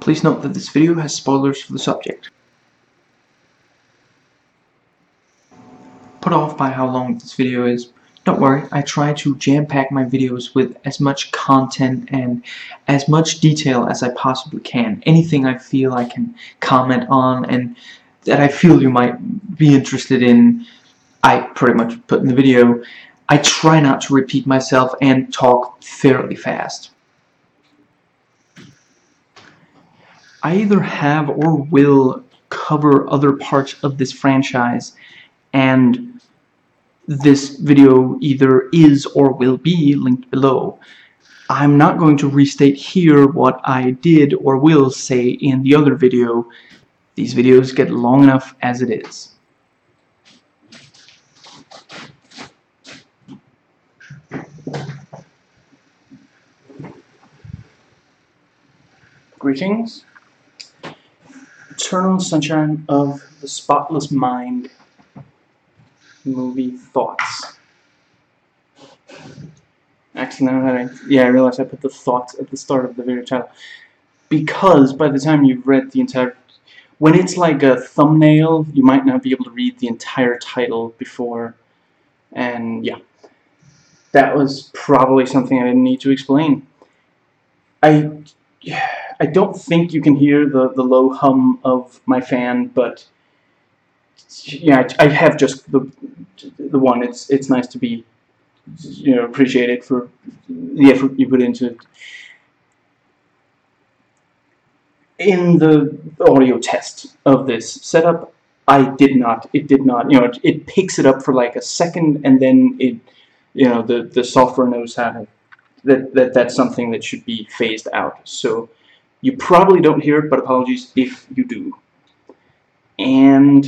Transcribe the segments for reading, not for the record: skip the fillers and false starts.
Please note that this video has spoilers for the subject. Put off by how long this video is, don't worry, I try to jam-pack my videos with as much content and as much detail as I possibly can. Anything I feel I can comment on and that I feel you might be interested in, I pretty much put in the video. I try not to repeat myself and talk fairly fast. I either have or will cover other parts of this franchise, and this video either is or will be linked below. I'm not going to restate here what I did or will say in the other video. These videos get long enough as it is. Greetings. Eternal Sunshine of the Spotless Mind movie thoughts. Actually, now that I realized I put the thoughts at the start of the video title, because by the time you've read the entire, when it's like a thumbnail, you might not be able to read the entire title before, and yeah, that was probably something I didn't need to explain. I don't think you can hear the low hum of my fan, but yeah, I have just the one. It's nice to be, you know, appreciated for the effort you put into it. In the audio test of this setup, it did not, you know, it picks it up for like a second, and then it, you know, the software knows how to, that's something that should be phased out. So you probably don't hear it, but apologies if you do. And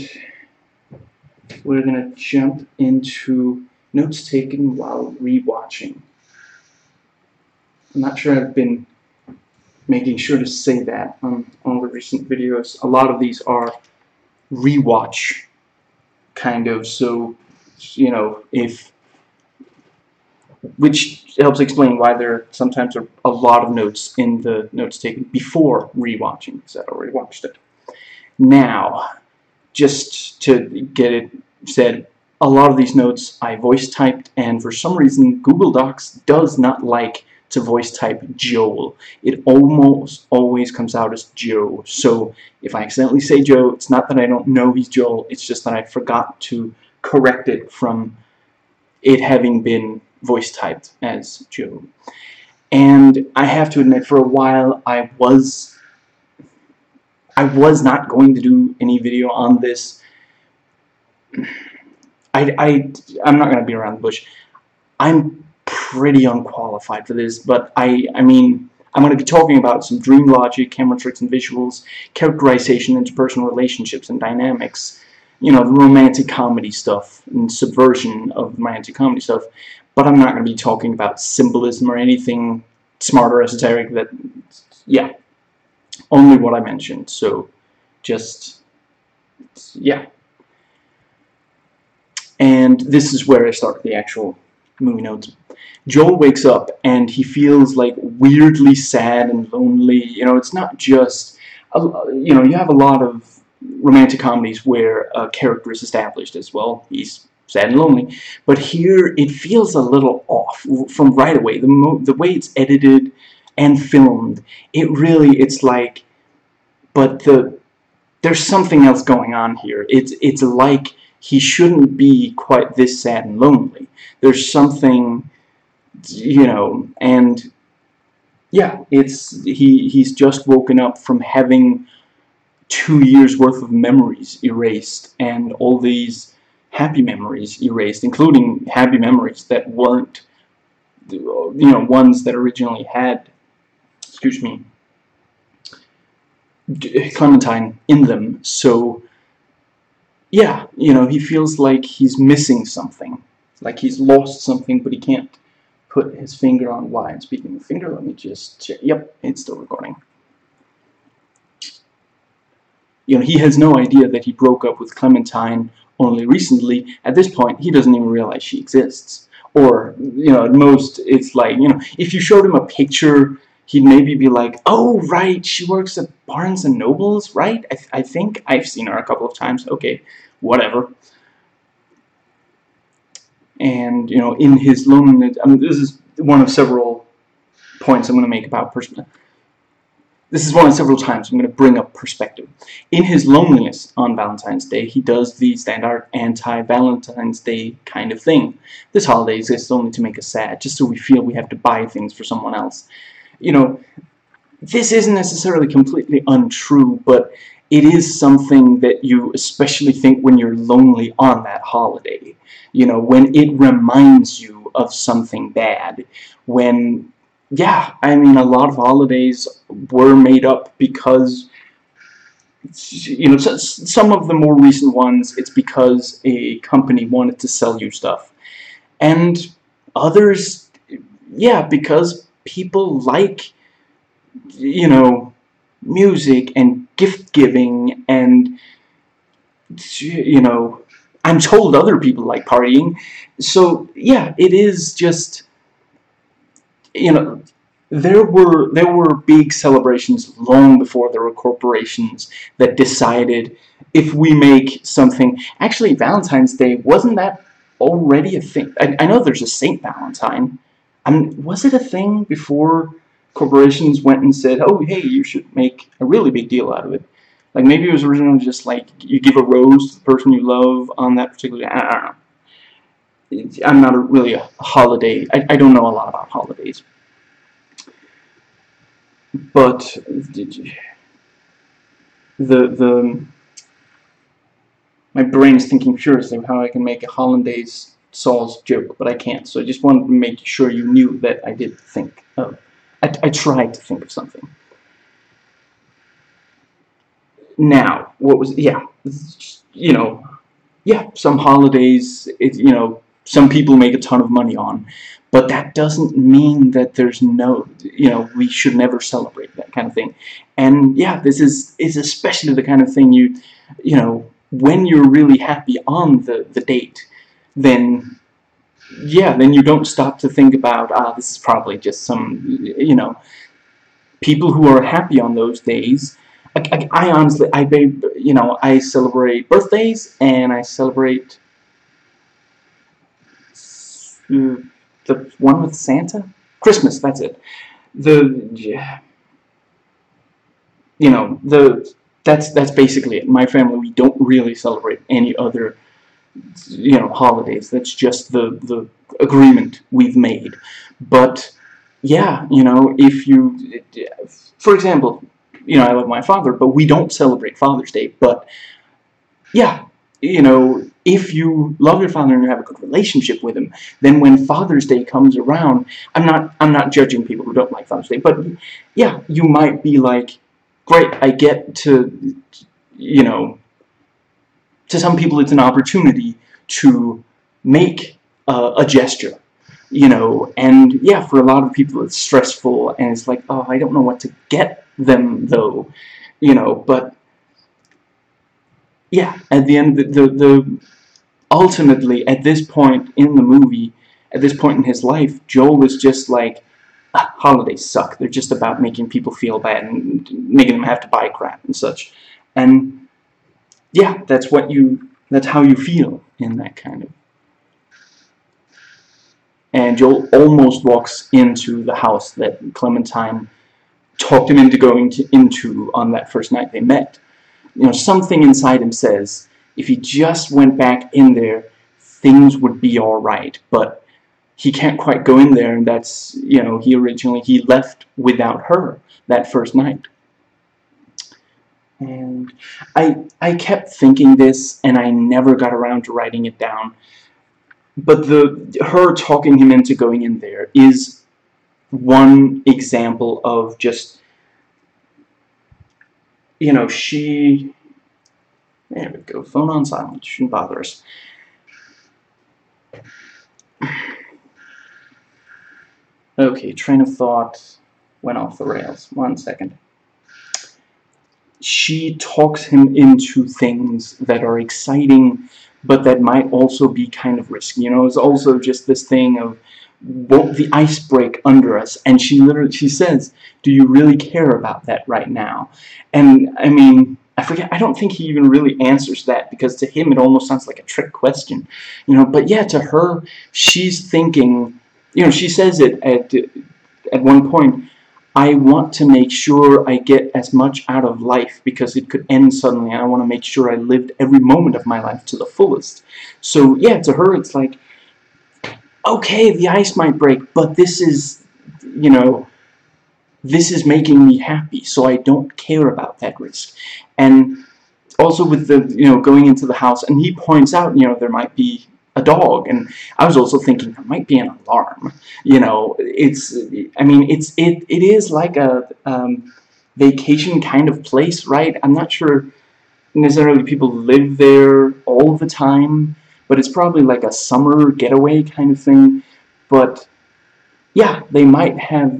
we're gonna jump into notes taken while rewatching. I'm not sure I've been making sure to say that on all the recent videos. A lot of these are rewatch kind of, so you know, which helps explain why there sometimes are a lot of notes in the notes taken before rewatching, because I already watched it. Now, just to get it said, a lot of these notes I voice typed, and for some reason Google Docs does not like to voice type Joel. It almost always comes out as Joe. So if I accidentally say Joe, it's not that I don't know he's Joel, it's just that I forgot to correct it from it having been voice typed as Joe. And I have to admit, for a while I was not going to do any video on this. I'm not going to be around the bush. I'm pretty unqualified for this, but I mean, I'm going to be talking about some dream logic, camera tricks and visuals, characterization, interpersonal relationships and dynamics, you know, the romantic comedy stuff and subversion of romantic comedy stuff. But I'm not going to be talking about symbolism or anything smart or esoteric. That, yeah, only what I mentioned. So, just, yeah. And this is where I start the actual movie notes. Joel wakes up and he feels like weirdly sad and lonely. You know, it's not just, you know, you have a lot of romantic comedies where a character is established as well. He's sad and lonely, but here it feels a little off from right away. The way it's edited and filmed, it's like, but there's something else going on here. It's like he shouldn't be quite this sad and lonely. There's something, you know, and yeah, he's just woken up from having 2 years worth of memories erased, and all these happy memories erased, including happy memories that weren't, you know, ones that originally had, excuse me, Clementine in them. So yeah, you know, he feels like he's missing something, like he's lost something, but he can't put his finger on why. And speaking of finger, let me just check. Yep, it's still recording. You know, he has no idea that he broke up with Clementine only recently. At this point, he doesn't even realize she exists. Or, you know, at most, it's like, you know, if you showed him a picture, he'd maybe be like, oh, right, she works at Barnes & Noble's, right? I think I've seen her a couple of times. Okay, whatever. And, you know, in his loneliness, I mean, this is one of several points I'm going to make about perspective. This is one of several times I'm going to bring up perspective. In his loneliness on Valentine's Day, he does the standard anti-Valentine's Day kind of thing. This holiday exists only to make us sad, just so we feel we have to buy things for someone else. You know, this isn't necessarily completely untrue, but it is something that you especially think when you're lonely on that holiday. You know, when it reminds you of something bad. When, yeah, I mean, a lot of holidays were made up because, you know, some of the more recent ones, it's because a company wanted to sell you stuff. And others, yeah, because people like, you know, music and gift giving, and, you know, I'm told other people like partying. So yeah, it is just, you know, there were big celebrations long before there were corporations that decided if we make something. Actually, Valentine's Day, wasn't that already a thing? I know there's a Saint Valentine. Was it a thing before corporations went and said, oh, hey, you should make a really big deal out of it? Like, maybe it was originally just like you give a rose to the person you love on that particular day. I don't know. I'm not really a holiday. I don't know a lot about holidays. But the my brain is thinking furiously of how I can make a hollandaise sauce joke, but I can't. So I just wanted to make sure you knew that I did think of. I tried to think of something. Now, what was, yeah, you know, yeah, some holidays, you know, some people make a ton of money on, but that doesn't mean that there's no, you know, we should never celebrate that kind of thing. And yeah, this is especially the kind of thing you know, when you're really happy on the date, then yeah, then you don't stop to think about, this is probably just some, you know, people who are happy on those days. I honestly, you know, I celebrate birthdays and I celebrate the one with Santa, Christmas. That's it. You know, that's basically it. My family, we don't really celebrate any other, you know, holidays. That's just the agreement we've made. But yeah, you know, if you, for example, you know, I love my father, but we don't celebrate Father's Day. But yeah, you know, if you love your father and you have a good relationship with him, then when Father's Day comes around, I'm not judging people who don't like Father's Day, but yeah, you might be like, great, I get to, you know, to some people it's an opportunity to make a gesture, you know, and yeah, for a lot of people it's stressful and it's like, oh, I don't know what to get them though, you know, but yeah, at the end, ultimately, at this point in the movie, at this point in his life, Joel is just like, holidays suck. They're just about making people feel bad and making them have to buy crap and such. And yeah, that's how you feel in that kind of. And Joel almost walks into the house that Clementine talked him into going into on that first night they met. You know, something inside him says, if he just went back in there, things would be alright, but he can't quite go in there, and that's, you know, he left without her that first night. And I kept thinking this, and I never got around to writing it down, but her talking him into going in there is one example of just, you know, there we go, phone on silent, shouldn't bother us. Okay, train of thought went off the rails. 1 second. She talks him into things that are exciting, but that might also be kind of risky. You know, it's also just this thing of, won't the ice break under us? And she says, do you really care about that right now? And I mean, I forget, I don't think he even really answers that, because to him it almost sounds like a trick question, but yeah, to her, she's thinking, she says it at one point, I want to make sure I get as much out of life, because it could end suddenly, and I want to make sure I lived every moment of my life to the fullest. So yeah, to her it's like, okay, the ice might break, but this is, this is making me happy, so I don't care about that risk. And also with the, going into the house, and he points out, there might be a dog, and I was also thinking there might be an alarm. It's, I mean, it is like a vacation kind of place, right? I'm not sure necessarily people live there all the time, but it's probably like a summer getaway kind of thing. But yeah, they might have,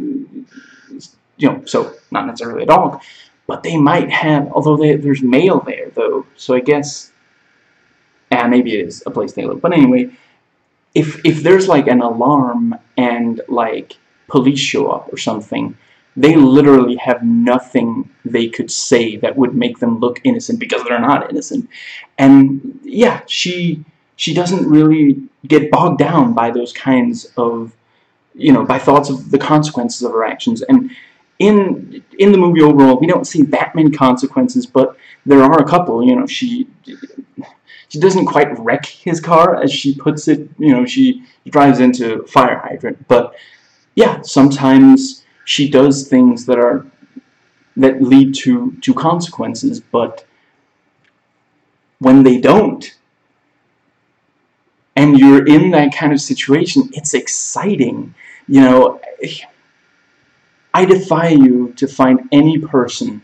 so not necessarily a dog, but they might have, although there's mail there though, so I guess, maybe it is a place they live. But anyway, if there's like an alarm and like police show up or something, they literally have nothing they could say that would make them look innocent, because they're not innocent. And yeah, she doesn't really get bogged down by those kinds of, by thoughts of the consequences of her actions. And in the movie overall, we don't see that many consequences, but there are a couple. She doesn't quite wreck his car, as she puts it. She drives into a fire hydrant. But yeah, sometimes she does things that lead to consequences. But when they don't, and you're in that kind of situation, it's exciting. I defy you to find any person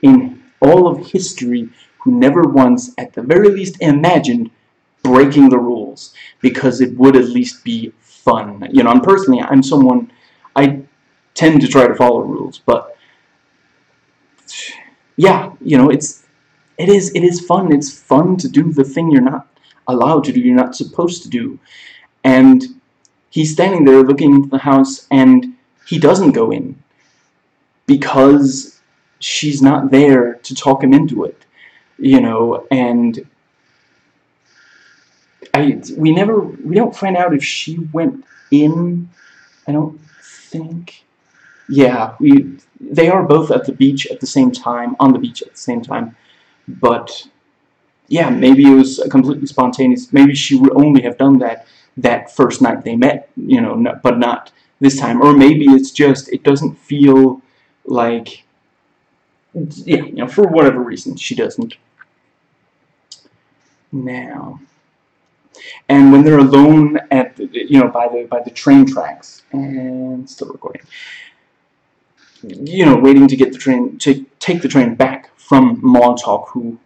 in all of history who never once, at the very least, imagined breaking the rules, because it would at least be fun. And personally, I'm someone, I tend to try to follow rules, but yeah, it is fun. It's fun to do the thing you're not allowed to do, you're not supposed to do. And he's standing there looking into the house, and he doesn't go in, because she's not there to talk him into it. And we don't find out if she went in. I don't think. Yeah, they are both at the beach at the same time, on the beach at the same time. But yeah, maybe it was completely spontaneous. Maybe she would only have done that first night they met, but not this time. Or maybe it's just, it doesn't feel like, yeah, for whatever reason, she doesn't. Now, and when they're alone at by the train tracks, and still recording, waiting to get the train, to take the train back from Montauk, who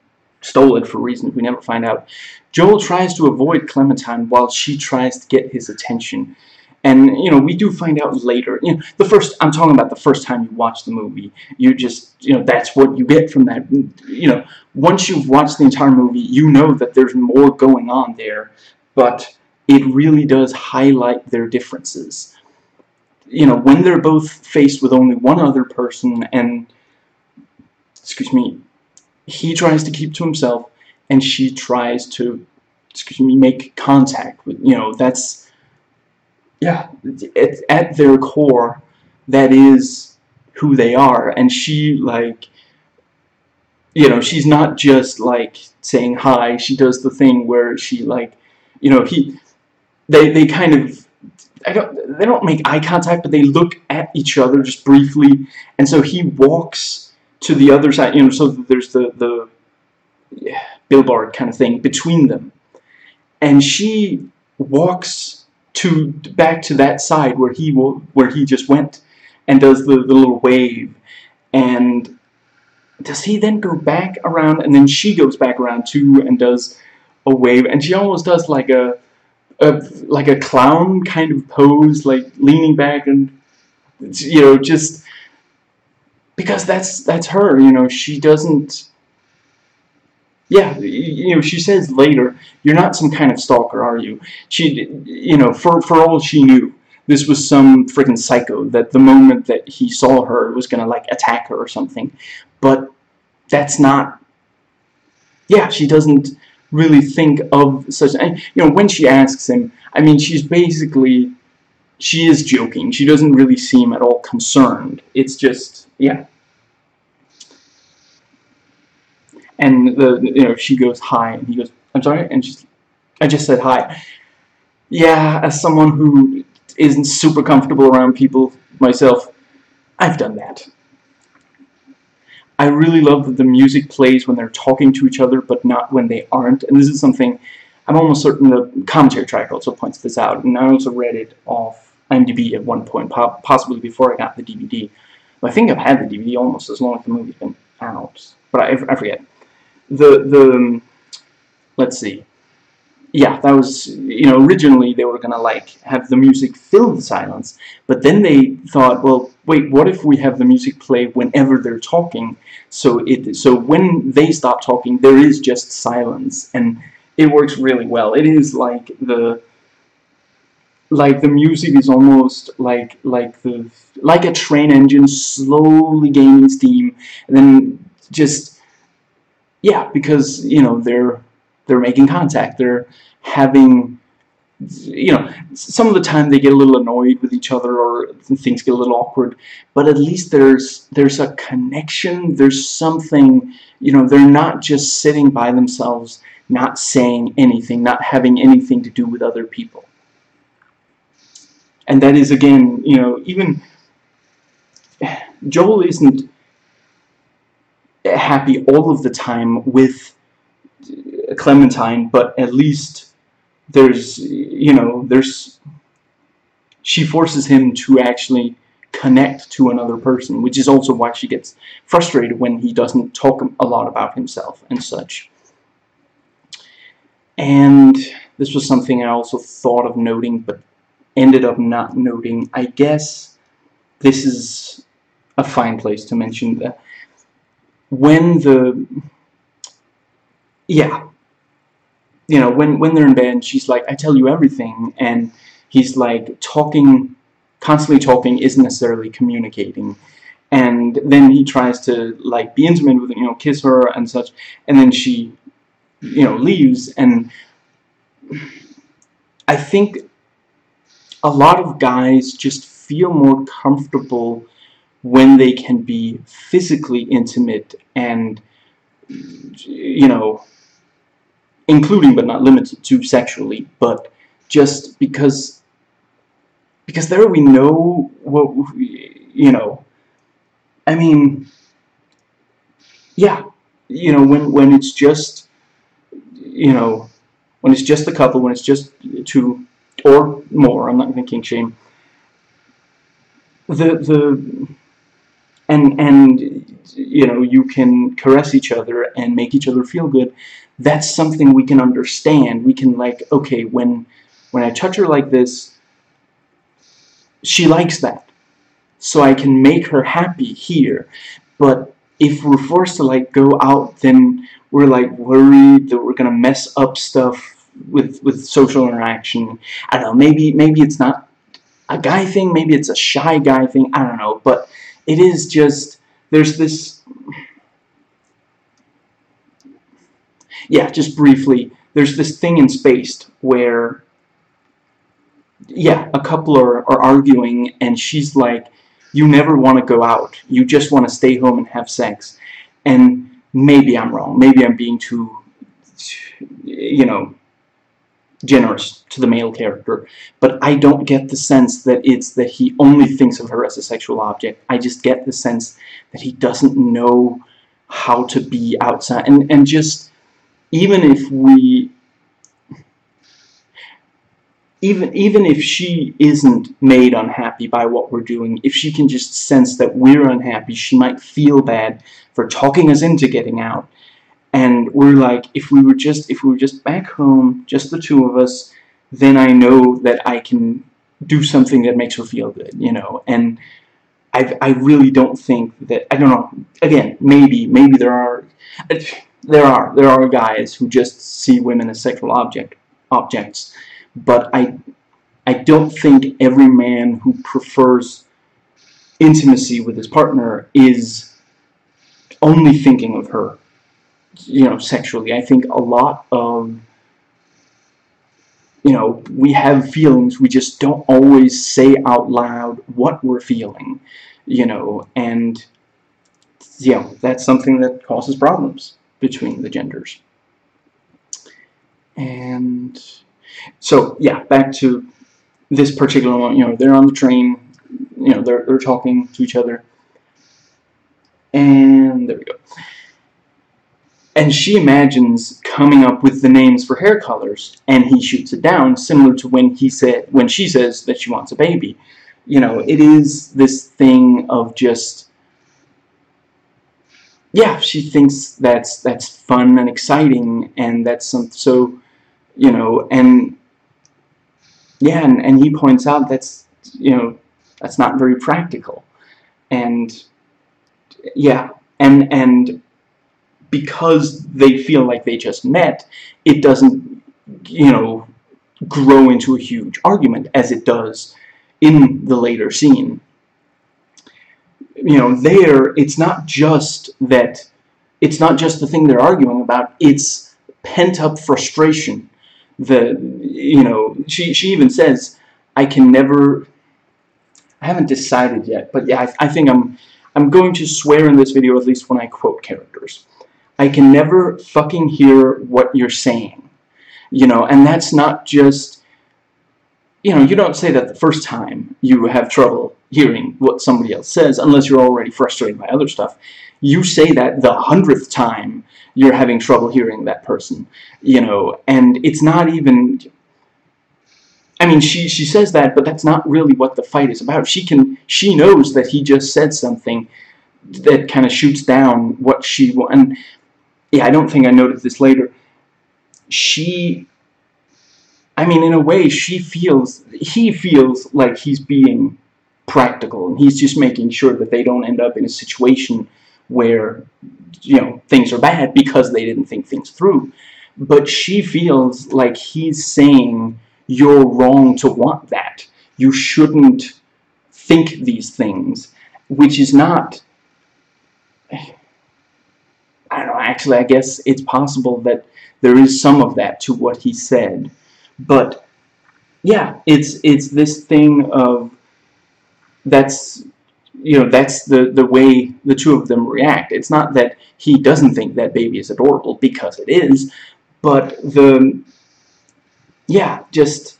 stole it for reasons we never find out, Joel tries to avoid Clementine while she tries to get his attention. And, we do find out later, I'm talking about the first time you watch the movie, you just, that's what you get from that. Once you've watched the entire movie, you know that there's more going on there, but it really does highlight their differences. When they're both faced with only one other person, and, excuse me, he tries to keep to himself, and she tries to, make contact with, that's, yeah, at their core, that is who they are. And she, like, she's not just, like, saying hi. She does the thing where she, like, they kind of, they don't make eye contact, but they look at each other just briefly. And so he walks to the other side, so there's the billboard kind of thing between them. And she walks back to that side where he just went, and does the little wave. And does he then go back around, and then she goes back around too and does a wave, and she almost does like a clown kind of pose, like leaning back, and just because that's her. She doesn't. Yeah, she says later, "You're not some kind of stalker, are you?" She, for all she knew, this was some freaking psycho that the moment that he saw her was gonna like attack her or something. But that's not. Yeah, she doesn't really think of such. And, you know, when she asks him, I mean, she's basically, she is joking. She doesn't really seem at all concerned. It's just, yeah. And she goes hi, and he goes, I'm sorry, and she's, I just said hi. Yeah, as someone who isn't super comfortable around people myself, I've done that. I really love that the music plays when they're talking to each other, but not when they aren't. And this is something I'm almost certain the commentary track also points this out. And I also read it off IMDb at one point, possibly before I got the DVD. I think I've had the DVD almost as long as the movie's been out, but I forget. Let's see. Yeah, that was, originally they were gonna like have the music fill the silence, but then they thought, well, wait, what if we have the music play whenever they're talking, so when they stop talking, there is just silence, and it works really well. It is like the music is almost like a train engine slowly gaining steam, and then just, yeah, because they're making contact. They're having, some of the time they get a little annoyed with each other or things get a little awkward, but at least there's a connection. There's something, they're not just sitting by themselves, not saying anything, not having anything to do with other people. And that is, again, even Joel isn't happy all of the time with Clementine, but at least she forces him to actually connect to another person, which is also why she gets frustrated when he doesn't talk a lot about himself and such. And this was something I also thought of noting, but ended up not noting. I guess this is a fine place to mention that when when they're in bed, she's like, I tell you everything, and he's like, constantly talking isn't necessarily communicating. And then he tries to like be intimate with her, kiss her and such, and then she, leaves. And I think a lot of guys just feel more comfortable when they can be physically intimate and, including but not limited to sexually, but just because there we know what, I mean, yeah, when it's just, when it's just the couple, when it's just two or more, I'm not thinking shame, you can caress each other and make each other feel good. That's something we can understand. We can, like, okay, when I touch her like this, she likes that, so I can make her happy here. But if we're forced to like go out, then we're like worried that we're gonna mess up stuff with social interaction. I don't know, maybe it's not a guy thing, maybe it's a shy guy thing, I don't know, but it is just, there's this, yeah, just briefly, there's this thing in Spaced where, yeah, a couple are arguing, and she's like, you never want to go out, you just want to stay home and have sex. And maybe I'm wrong, maybe I'm being too, generous to the male character, but I don't get the sense that it's that he only thinks of her as a sexual object. I just get the sense that he doesn't know how to be outside, and just, even if she isn't made unhappy by what we're doing, if she can just sense that we're unhappy, she might feel bad for talking us into getting out. And we're like, if we were just back home, just the two of us, then I know that I can do something that makes her feel good, And I really don't think that, I don't know, again, maybe there are guys who just see women as sexual objects, but I I don't think every man who prefers intimacy with his partner is only thinking of her, sexually. I think a lot of, we have feelings, we just don't always say out loud what we're feeling, and, that's something that causes problems between the genders. And so, yeah, back to this particular one, they're on the train, they're talking to each other, and there we go. And she imagines coming up with the names for hair colors, and he shoots it down, similar to when she says that she wants a baby. It is this thing of just, yeah, she thinks that's fun and exciting, and that's so, and yeah, and he points out that's not very practical, and yeah, and because they feel like they just met, it doesn't, grow into a huge argument as it does in the later scene. There, it's not just the thing they're arguing about, it's pent-up frustration. She even says, I haven't decided yet, but yeah, I think I'm going to swear in this video, at least when I quote characters. I can never fucking hear what you're saying. And that's not just, you don't say that the first time you have trouble hearing what somebody else says, unless you're already frustrated by other stuff. You say that the 100th time you're having trouble hearing that person, and it's not even, I mean, she says that, but that's not really what the fight is about. She knows that he just said something that kind of shoots down what she wants. And yeah, I don't think I noticed this later. In a way, he feels like he's being practical, and he's just making sure that they don't end up in a situation where, things are bad because they didn't think things through. But she feels like he's saying, you're wrong to want that. You shouldn't think these things, which is not, I don't know, actually, I guess it's possible that there is some of that to what he said. But, yeah, it's this thing of, that's the way the two of them react. It's not that he doesn't think that baby is adorable, because it is, but just,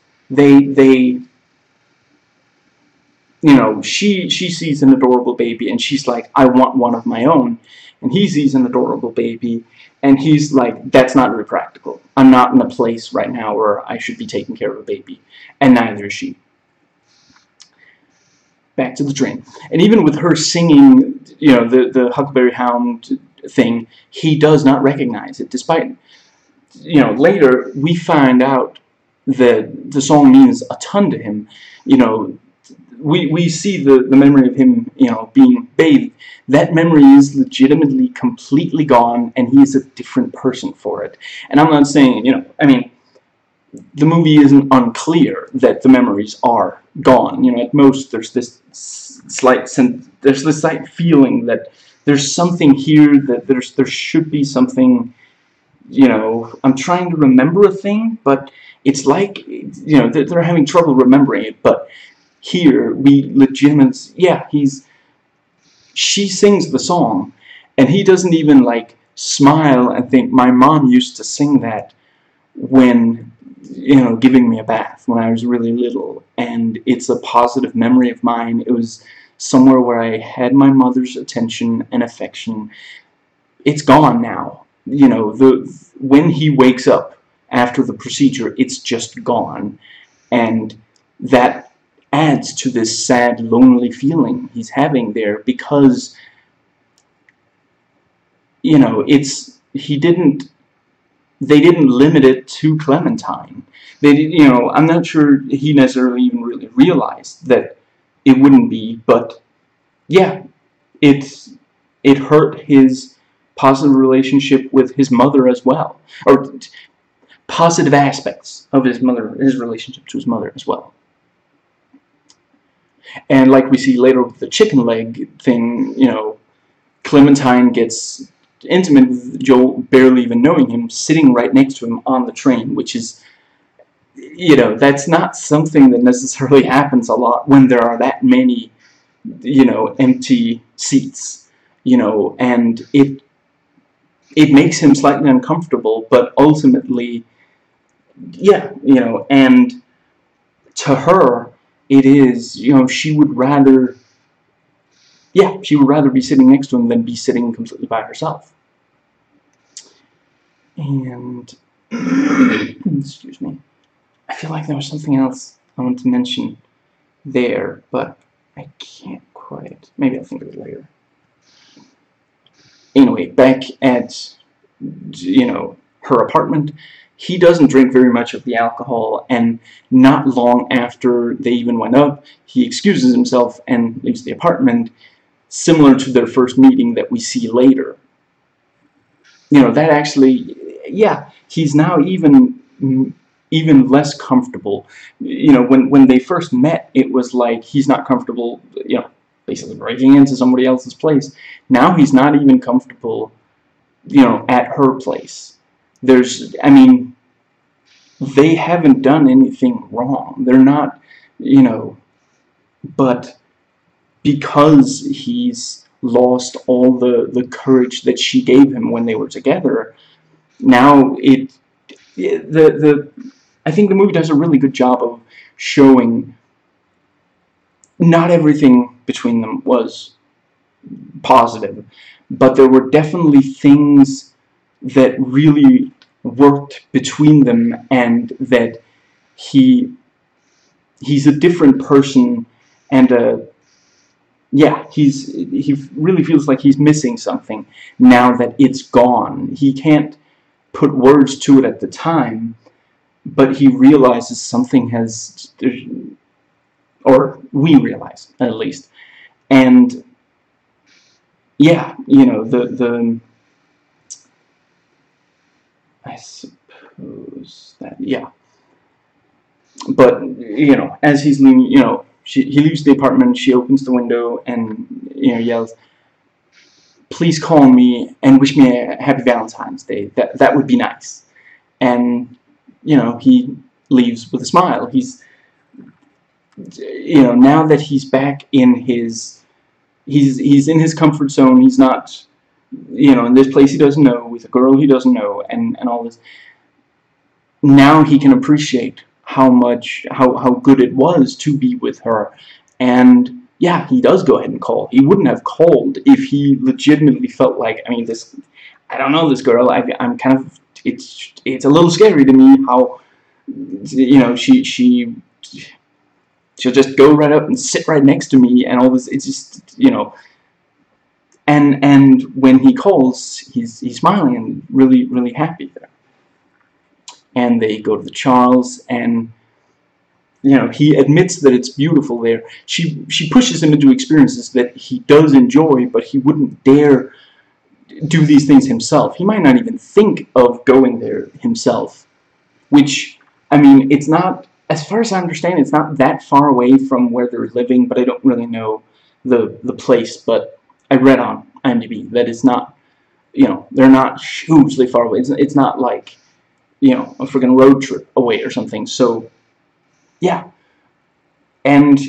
she sees an adorable baby, and she's like, I want one of my own. And he sees an adorable baby, and he's like, that's not very practical. I'm not in a place right now where I should be taking care of a baby. And neither is she. Back to the train. And even with her singing, the Huckleberry Hound thing, he does not recognize it, despite, later we find out that the song means a ton to him. We see the memory of him, being bathed. That memory is legitimately completely gone, and he is a different person for it. And I'm not saying, the movie isn't unclear that the memories are gone. At most there's this slight feeling that there's something here, that there should be something. I'm trying to remember a thing, but it's like, they're having trouble remembering it. But here we legitimately, she sings the song, and he doesn't even like smile and think, my mom used to sing that when, giving me a bath when I was really little, and it's a positive memory of mine. It was somewhere where I had my mother's attention and affection. It's gone now. When he wakes up after the procedure, it's just gone, and that adds to this sad, lonely feeling he's having there, because they didn't limit it to Clementine. They did, I'm not sure he necessarily even really realized that it wouldn't be, but yeah, it hurt his positive relationship with his mother as well, or positive aspects of his relationship to his mother as well. And like we see later with the chicken leg thing, you know, Clementine gets intimate with Joel, barely even knowing him, sitting right next to him on the train, which is, you know, that's not something that necessarily happens a lot when there are that many, you know, empty seats, you know, and it makes him slightly uncomfortable, but ultimately, yeah, you know, and to her, it is, you know, she would rather, yeah, she would rather be sitting next to him than be sitting completely by herself. And, excuse me, I feel like there was something else I wanted to mention there, but I can't quite, maybe I'll think of it later. Anyway, back at, you know, her apartment, he doesn't drink very much of the alcohol, and not long after they even went up, he excuses himself and leaves the apartment, similar to their first meeting that we see later. You know, that actually, yeah, he's now even less comfortable. You know, when they first met, it was like he's not comfortable, you know, basically breaking into somebody else's place. Now he's not even comfortable, you know, at her place. There's, I mean, they haven't done anything wrong. They're not, you know, but because he's lost all the courage that she gave him when they were together, now the I think the movie does a really good job of showing not everything between them was positive, but there were definitely things that really worked between them, and that he's a different person, and yeah, he really feels like he's missing something now that it's gone. He can't put words to it at the time, but he realizes something has, or we realize at least, and yeah, you know, the I suppose that, yeah, but you know, as he's leaving, you know, he leaves the apartment, she opens the window and, you know, yells, "Please call me and wish me a happy Valentine's Day. That would be nice." And you know, he leaves with a smile. He's, you know, now that he's back in his, he's in his comfort zone. He's not, you know, in this place he doesn't know, with a girl he doesn't know, and all this. Now he can appreciate how much, how good it was to be with her. And yeah, he does go ahead and call. He wouldn't have called if he legitimately felt like, I mean, this, I don't know this girl, I'm kind of, it's a little scary to me how, you know, she'll just go right up and sit right next to me and all this. It's just, you know, and when he calls, he's smiling and really happy there. And they go to the Charles, and you know, he admits that it's beautiful there. She pushes him into experiences that he does enjoy, but he wouldn't dare do these things himself. He might not even think of going there himself, which, I mean, it's not, as far as I understand, it's not that far away from where they're living, but I don't really know the place. But I read on IMDb that it's not, you know, they're not hugely far away. It's not like, you know, a friggin' road trip away or something. So yeah, and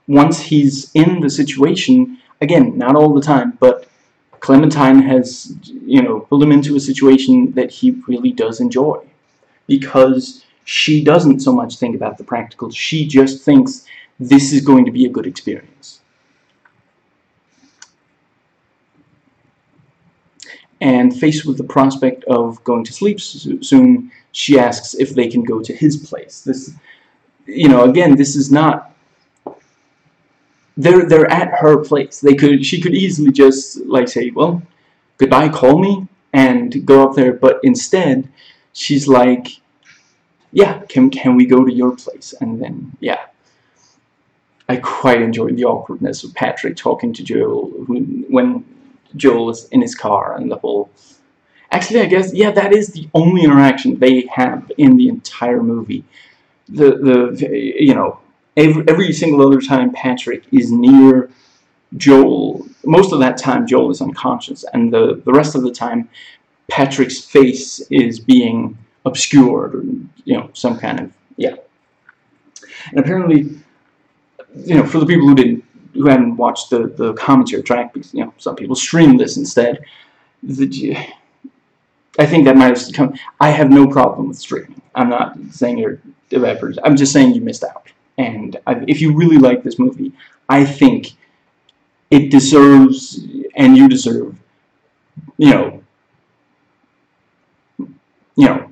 once he's in the situation, again, not all the time, but Clementine has, you know, pulled him into a situation that he really does enjoy, because she doesn't so much think about the practicals. She just thinks this is going to be a good experience. And faced with the prospect of going to sleep soon, she asks if they can go to his place. This, you know, again, this is not, they're at her place. She could easily just like say, well, goodbye, call me, and go up there, but instead she's like, yeah, can we go to your place? And then, yeah, I quite enjoyed the awkwardness of Patrick talking to Joel when Joel was in his car, and the whole, actually, I guess, yeah, that is the only interaction they have in the entire movie. You know, Every single other time Patrick is near Joel, most of that time Joel is unconscious, and the rest of the time Patrick's face is being obscured, or some kind of, yeah. And apparently, for the people who haven't watched the commentary track, because some people stream this instead. I think that might have come. I have no problem with streaming. I'm not saying you're a bad person. I'm just saying you missed out. And if you really like this movie, I think it deserves, and you deserve,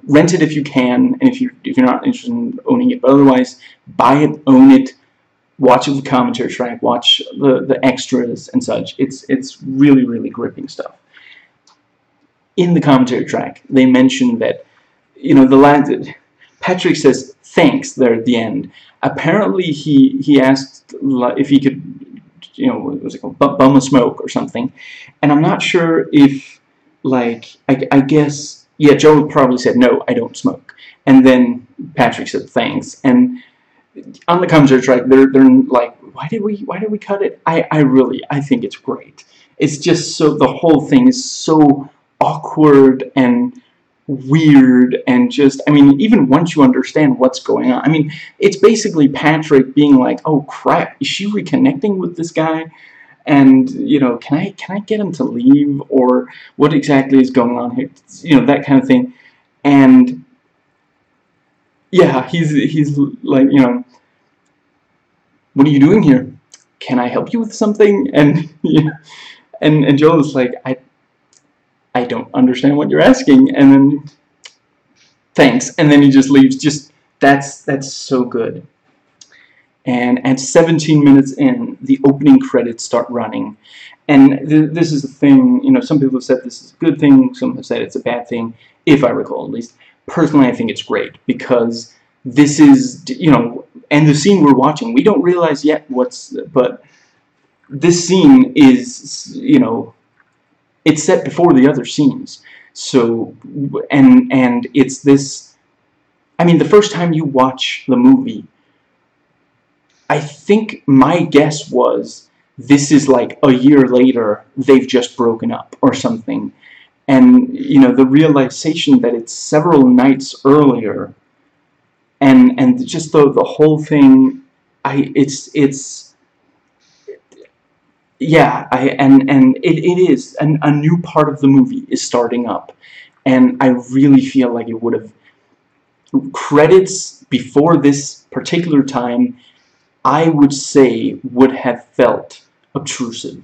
rent it if you can, and if you're not interested in owning it, but otherwise, buy it, own it, watch it with the commentary track, watch the extras and such. It's really, really gripping stuff. In the commentary track, they mention that, the line, Patrick says thanks there at the end. Apparently, he asked if he could, what was it called, bum a smoke or something, and I'm not sure if, I guess, yeah, Joe probably said no, I don't smoke, and then Patrick said thanks, and on the commentary track, they're like, why did we cut it? I think it's great. It's just so, the whole thing is so awkward and weird, and just, even once you understand what's going on, it's basically Patrick being like, oh crap, is she reconnecting with this guy? And can I get him to leave, or what exactly is going on here? That kind of thing. And yeah, he's like, what are you doing here? Can I help you with something? And and Joel is like, I don't understand what you're asking. And then thanks, and then he just leaves. Just that's so good. And at 17 minutes in, the opening credits start running. And this is the thing, some people have said this is a good thing, some have said it's a bad thing, if I recall at least. Personally, I think it's great, because this is, and the scene we're watching, we don't realize yet but this scene is, it's set before the other scenes. So, and it's this, the first time you watch the movie, I think my guess was this is like a year later, they've just broken up or something. And, the realization that it's several nights earlier, and just the whole thing, yeah, it is, a new part of the movie is starting up. And I really feel like it would have, credits before this particular time, I would say would have felt obtrusive,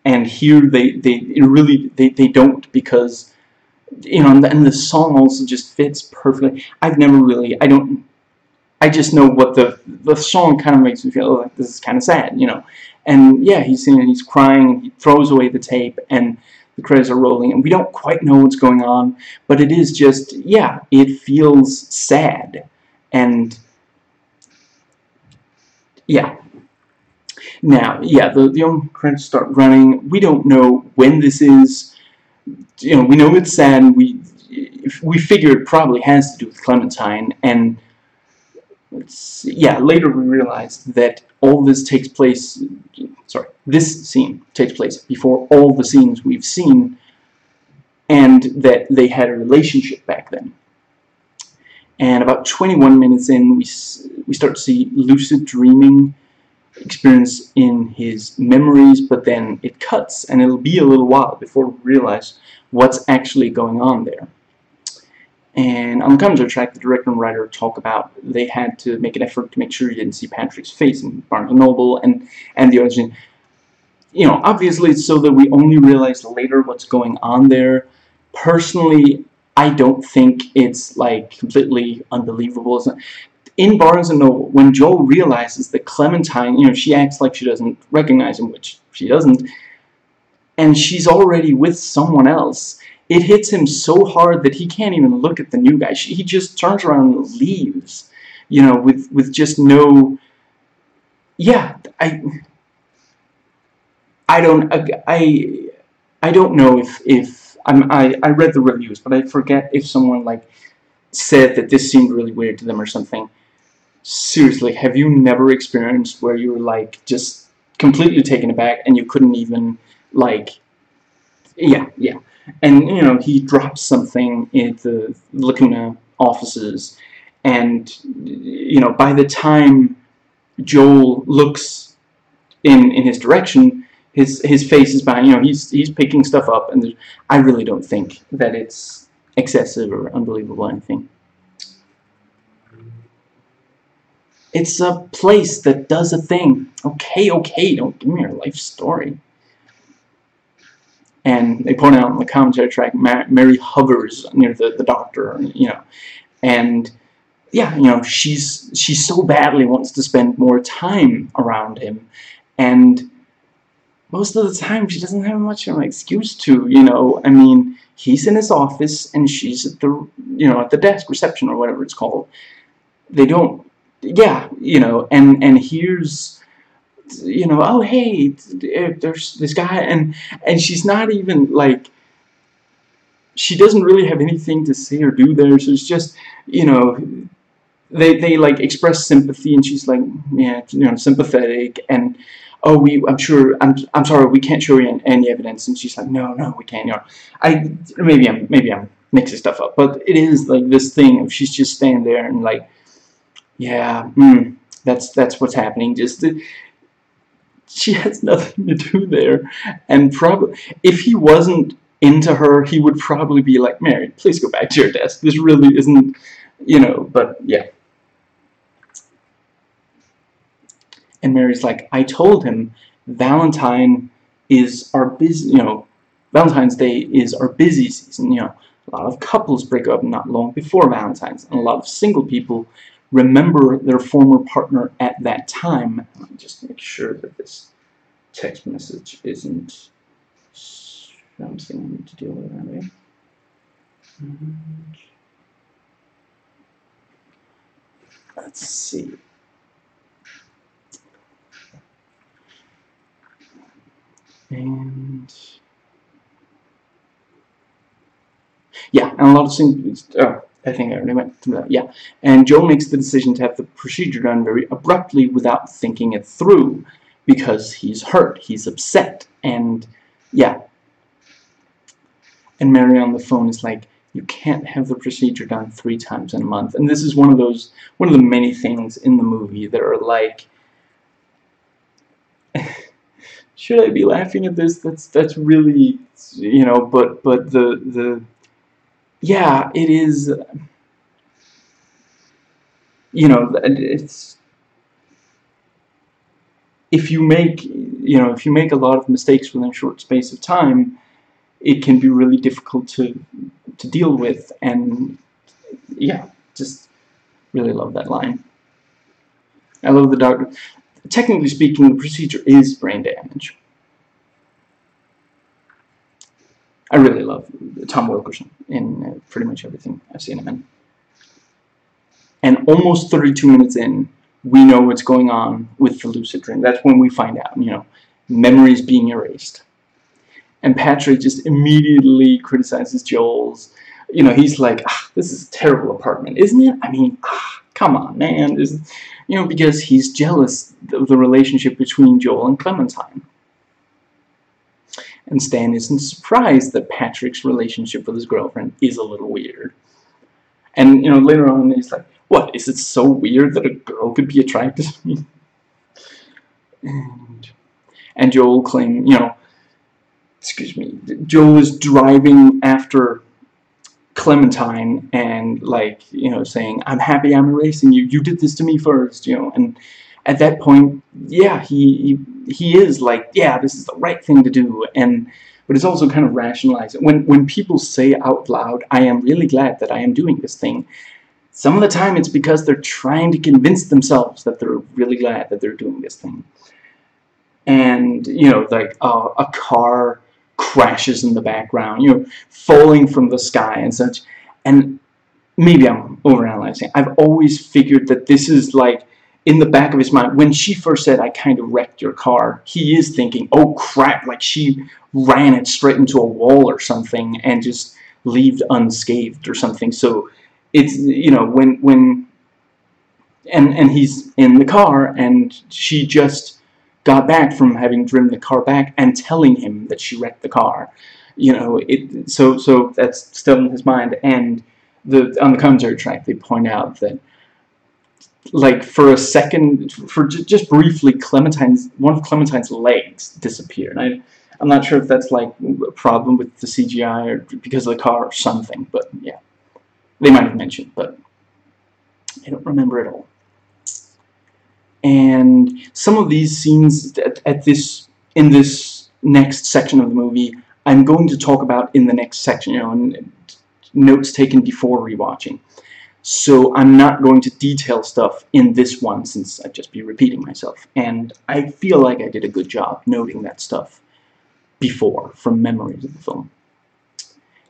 and here they don't, because and the song also just fits perfectly. I just know what the song kind of makes me feel like this is kind of sad, and yeah, he's singing, he's crying, he throws away the tape, and the credits are rolling, and we don't quite know what's going on, but it is just, yeah, it feels sad, and yeah. Now, yeah, the own credits start running. We don't know when this is. We know it's sad. And we figure it probably has to do with Clementine. And yeah, later we realize that all this takes place. Sorry, this scene takes place before all the scenes we've seen, and that they had a relationship back then. And about 21 minutes in, we start to see lucid dreaming experience in his memories, but then it cuts, and it'll be a little while before we realize what's actually going on there. And on the commentary track, the director and writer talk about they had to make an effort to make sure you didn't see Patrick's face in Barnes & Noble and the origin. Obviously it's so that we only realize later what's going on there. Personally, I don't think it's like completely unbelievable. In Barnes & Noble, when Joel realizes that Clementine, she acts like she doesn't recognize him, which she doesn't, and she's already with someone else, it hits him so hard that he can't even look at the new guy. He just turns around and leaves, with just no, yeah, I don't know if I read the reviews, but I forget if someone said that this seemed really weird to them or something. seriously, have you never experienced where you were like just completely taken aback and you couldn't even like, yeah, yeah. And he drops something in the Lacuna offices, and by the time Joel looks in his direction, his face is behind. He's picking stuff up, and I really don't think that it's excessive or unbelievable or anything. It's a place that does a thing. Okay, okay, don't give me your life story. And they point out on the commentary track, Mary hovers near the doctor, and yeah, she so badly wants to spend more time around him, and most of the time she doesn't have much of an excuse to. I mean, he's in his office and she's at the at the desk, reception, or whatever it's called. They don't, yeah, and here's, oh hey, there's this guy, and she's not even like, she doesn't really have anything to say or do there, so it's just, they like express sympathy, and she's like, yeah, sympathetic, and oh, I'm sorry, we can't show you any evidence, and she's like, no, we can't. Maybe I'm mixing stuff up, but it is like this thing of she's just standing there and like, yeah, that's what's happening. Just she has nothing to do there, and probably if he wasn't into her, he would probably be like, Mary, please go back to your desk. This really isn't, But yeah. And Mary's like, I told him Valentine is our busy, Valentine's Day is our busy season. A lot of couples break up not long before Valentine's, and a lot of single people remember their former partner at that time. Let me just make sure that this text message isn't something I need to deal with that way. Let's see. And yeah, and a lot of things. Oh, I think I already went through that. Yeah, and Joe makes the decision to have the procedure done very abruptly without thinking it through, because he's hurt, he's upset, and yeah. And Mary on the phone is like, you can't have the procedure done 3 times in a month. And this is one of the many things in the movie that are like, should I be laughing at this? That's really, but the yeah, it is, it's, if you make a lot of mistakes within a short space of time, it can be really difficult to deal with. And yeah, just really love that line. I love the doctor. Technically speaking, the procedure is brain damage. I really love Tom Wilkerson in pretty much everything I've seen him in. And almost 32 minutes in, we know what's going on with the lucid dream. That's when we find out, memories being erased. And Patrick just immediately criticizes Joel's. He's like, this is a terrible apartment, isn't it? I mean, come on, man. Because he's jealous of the relationship between Joel and Clementine. And Stan isn't surprised that Patrick's relationship with his girlfriend is a little weird. And, later on he's like, what, is it so weird that a girl could be attracted to me? And Joel claimed, Joel is driving after Clementine and, like, saying, I'm happy I'm erasing you. You did this to me first, and at that point, yeah, he is like, yeah, this is the right thing to do, but it's also kind of rationalizing. When people say out loud, I am really glad that I am doing this thing, some of the time it's because they're trying to convince themselves that they're really glad that they're doing this thing. And, like, a car crashes in the background, falling from the sky and such, and maybe I'm overanalyzing. I've always figured that this is like, in the back of his mind, when she first said, I kind of wrecked your car, he is thinking, oh crap, like she ran it straight into a wall or something and just lived unscathed or something. So it's, when and he's in the car, and she just got back from having driven the car back and telling him that she wrecked the car. So that's still in his mind. And on the commentary track, they point out that, like, for a second, for just briefly, one of Clementine's legs disappeared. I'm not sure if that's like a problem with the CGI or because of the car or something, but yeah, they might have mentioned, but I don't remember at all. And some of these scenes in this next section of the movie, I'm going to talk about in the next section, notes taken before rewatching. So I'm not going to detail stuff in this one, since I'd just be repeating myself. And I feel like I did a good job noting that stuff before, from memories of the film.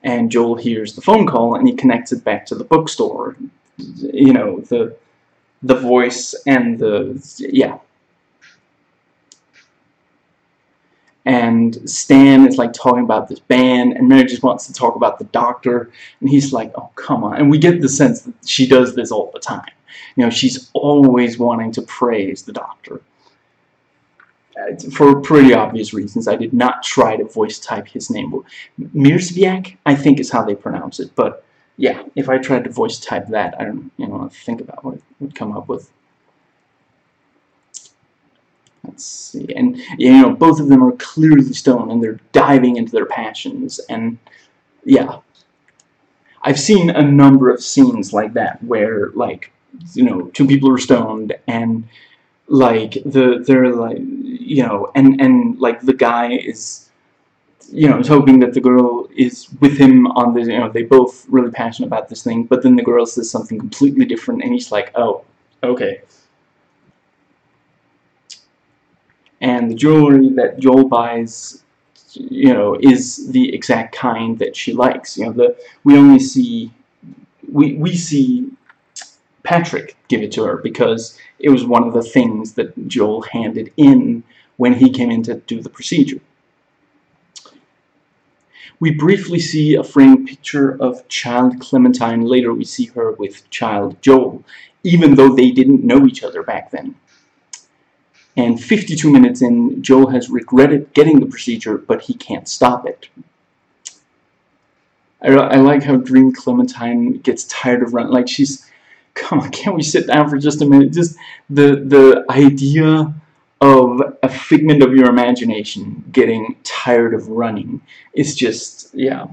And Joel hears the phone call, and he connects it back to the bookstore. The voice and yeah. And Stan is like talking about this band, and Mary just wants to talk about the doctor, and he's like, oh, come on. And we get the sense that she does this all the time. She's always wanting to praise the doctor. For pretty obvious reasons, I did not try to voice type his name. Mirsviak, I think, is how they pronounce it, but yeah, if I tried to voice type that, I don't think about what it would come up with. Let's see, and both of them are clearly stoned, and they're diving into their passions, and yeah, I've seen a number of scenes like that where, like, two people are stoned, and like they're like, and like the guy is, is hoping that the girl is with him on this, they both really passionate about this thing, but then the girl says something completely different, and he's like, oh, okay. And the jewelry that Joel buys, is the exact kind that she likes. We see Patrick give it to her because it was one of the things that Joel handed in when he came in to do the procedure. We briefly see a framed picture of child Clementine. Later we see her with child Joel, even though they didn't know each other back then. And 52 minutes in, Joel has regretted getting the procedure, but he can't stop it. I like how Dream Clementine gets tired of running. Like, come on, can't we sit down for just a minute? Just the idea of a figment of your imagination getting tired of running is just, yeah.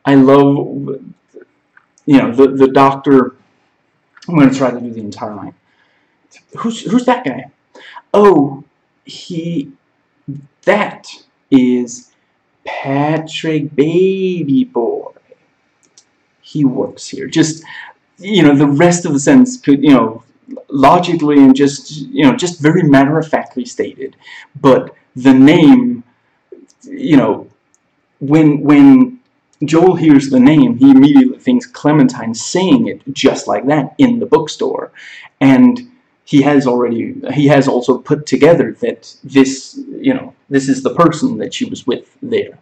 I love, the doctor. I'm going to try to do the entire line. Who's that guy? Oh, that is Patrick Baby Boy. He works here. Just, the rest of the sentence could, logically and just very matter-of-factly stated. But the name, when Joel hears the name, he immediately thinks Clementine saying it just like that in the bookstore. And he has also put together that this is the person that she was with there.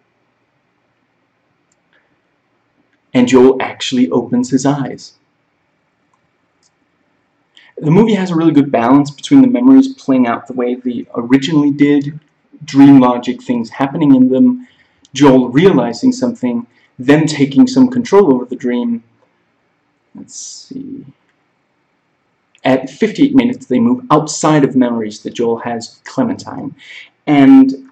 And Joel actually opens his eyes. The movie has a really good balance between the memories playing out the way they originally did, dream logic things happening in them, Joel realizing something, then taking some control over the dream. Let's see. At 58 minutes, they move outside of memories that Joel has with Clementine. And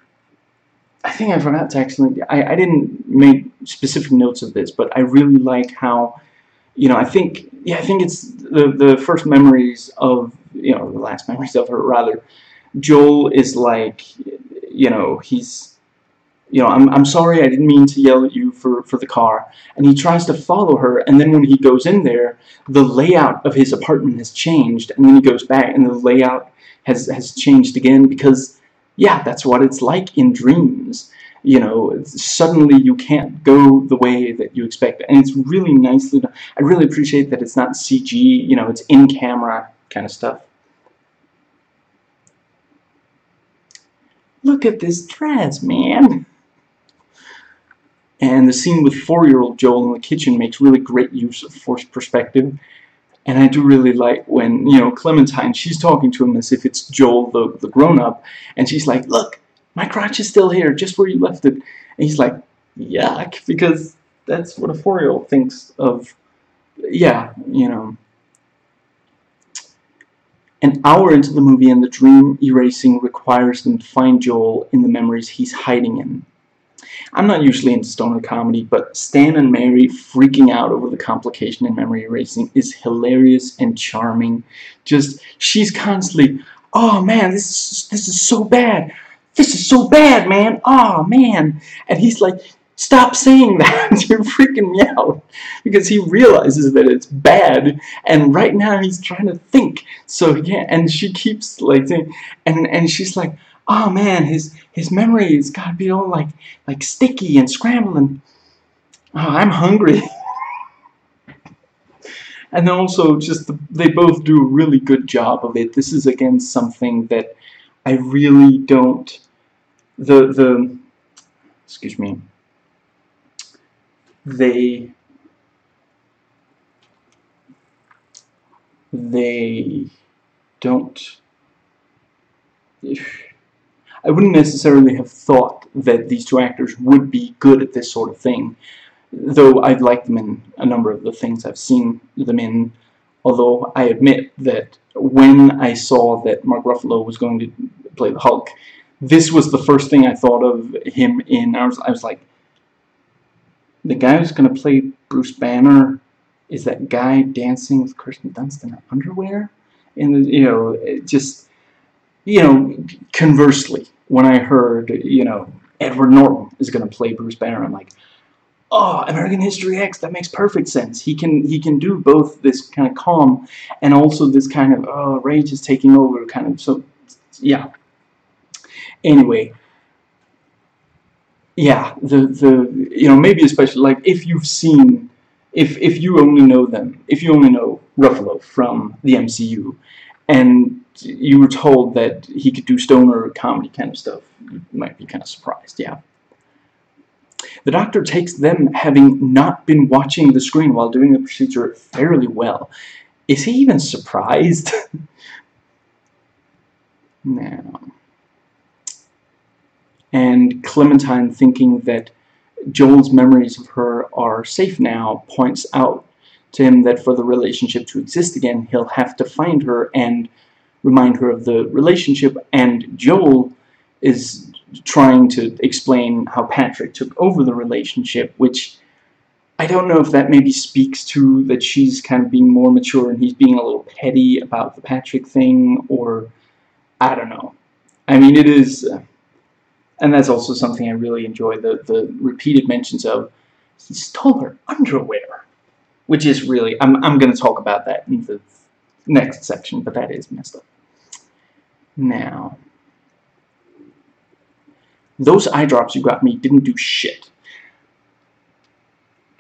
I think I forgot to actually, I didn't make specific notes of this, but I really like how, I think it's the first memories of, the last memories of her, rather. Joel is like, he's, I'm sorry, I didn't mean to yell at you for the car. And he tries to follow her, and then when he goes in there, the layout of his apartment has changed, and then he goes back, and the layout has changed again, because, yeah, that's what it's like in dreams. Suddenly you can't go the way that you expect, and it's really nicely done. I really appreciate that it's not CG, it's in-camera kind of stuff. Look at this dress, man! And the scene with 4-year-old Joel in the kitchen makes really great use of forced perspective. And I do really like when, you know, Clementine, she's talking to him as if it's Joel, the grown-up, and she's like, look, my crotch is still here, just where you left it. And he's like, yuck, because that's what a 4-year-old thinks of, yeah, you know. An hour into the movie, and the dream erasing requires them to find Joel in the memories he's hiding in. I'm not usually into stoner comedy, but Stan and Mary freaking out over the complication in memory erasing is hilarious and charming. Just, she's constantly, oh man, this is so bad. This is so bad, man. Oh man. And he's like, stop saying that. You're freaking me out. Because he realizes that it's bad, and right now he's trying to think. So he can't, and she keeps like saying, and she's like, oh man, his memory has got to be all like sticky and scrambled, and oh, I'm hungry. And then also just they both do a really good job of it. This is again something that I really don't the excuse me, they don't, I wouldn't necessarily have thought that these two actors would be good at this sort of thing, though I've liked them in a number of the things I've seen them in, although I admit that when I saw that Mark Ruffalo was going to play the Hulk, this was the first thing I thought of him in. I was like, the guy who's going to play Bruce Banner is that guy dancing with Kirsten Dunst in underwear? And, you know, it just, you know, conversely, when I heard, you know, Edward Norton is going to play Bruce Banner, I'm like, oh, American History X, that makes perfect sense. He can do both this kind of calm and also this kind of, oh, rage is taking over kind of, so, yeah. Anyway, yeah, the you know, maybe especially, like, if you've seen, if you only know them, if you only know Ruffalo from the MCU, and you were told that he could do stoner comedy kind of stuff, you might be kind of surprised, yeah. The doctor takes them having not been watching the screen while doing the procedure fairly well. Is he even surprised? Now, and Clementine, thinking that Joel's memories of her are safe now, points out to him that for the relationship to exist again, he'll have to find her and remind her of the relationship, and Joel is trying to explain how Patrick took over the relationship, which I don't know if that maybe speaks to that she's kind of being more mature and he's being a little petty about the Patrick thing, or I don't know. I mean, it is, and that's also something I really enjoy, the repeated mentions of, he stole her underwear, which is really, I'm going to talk about that in the next section, but that is messed up. Now, those eye drops you got me didn't do shit.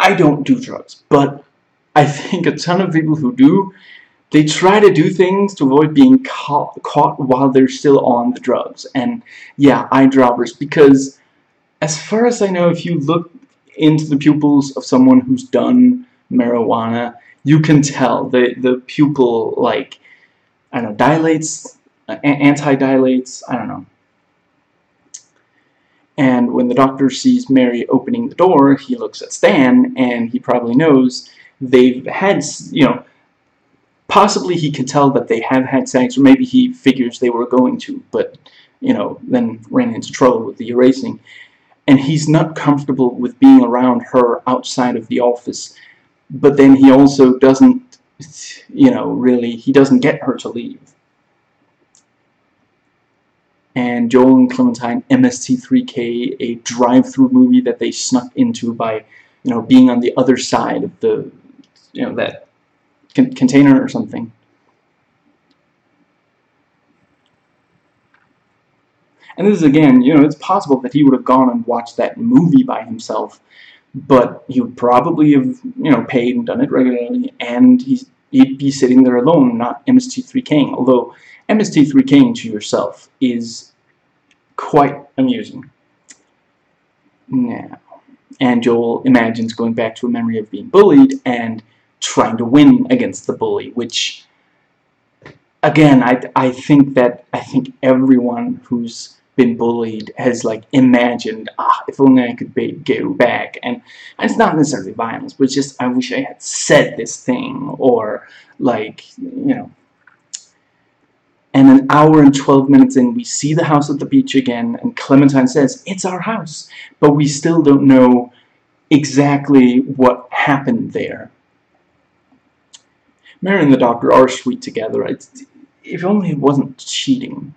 I don't do drugs, but I think a ton of people who do, they try to do things to avoid being caught while they're still on the drugs. And yeah, eye droppers, because as far as I know, if you look into the pupils of someone who's done marijuana, you can tell the pupil, like, I don't know, dilates, anti-dilates, I don't know. And when the doctor sees Mary opening the door, he looks at Stan, and he probably knows they've had, you know, possibly he can tell that they have had sex, or maybe he figures they were going to, but, you know, then ran into trouble with the erasing. And he's not comfortable with being around her outside of the office, but then he also doesn't, you know, really, he doesn't get her to leave. And Joel and Clementine, MST3K, a drive-through movie that they snuck into by, you know, being on the other side of the, you know, that container or something. And this is, again, you know, it's possible that he would have gone and watched that movie by himself, but he would probably have, you know, paid and done it regularly, and he'd be sitting there alone, not MST3King, although MST3King to yourself is quite amusing. Now, and Joel imagines going back to a memory of being bullied, and trying to win against the bully, which, again, I think everyone who's been bullied has, like, imagined, if only I could go back, and it's not necessarily violence, but it's just, I wish I had said this thing, or, like, and an hour and 12 minutes in, we see the house at the beach again, and Clementine says, it's our house, but we still don't know exactly what happened there. Mary and the doctor are sweet together. If only it wasn't cheating.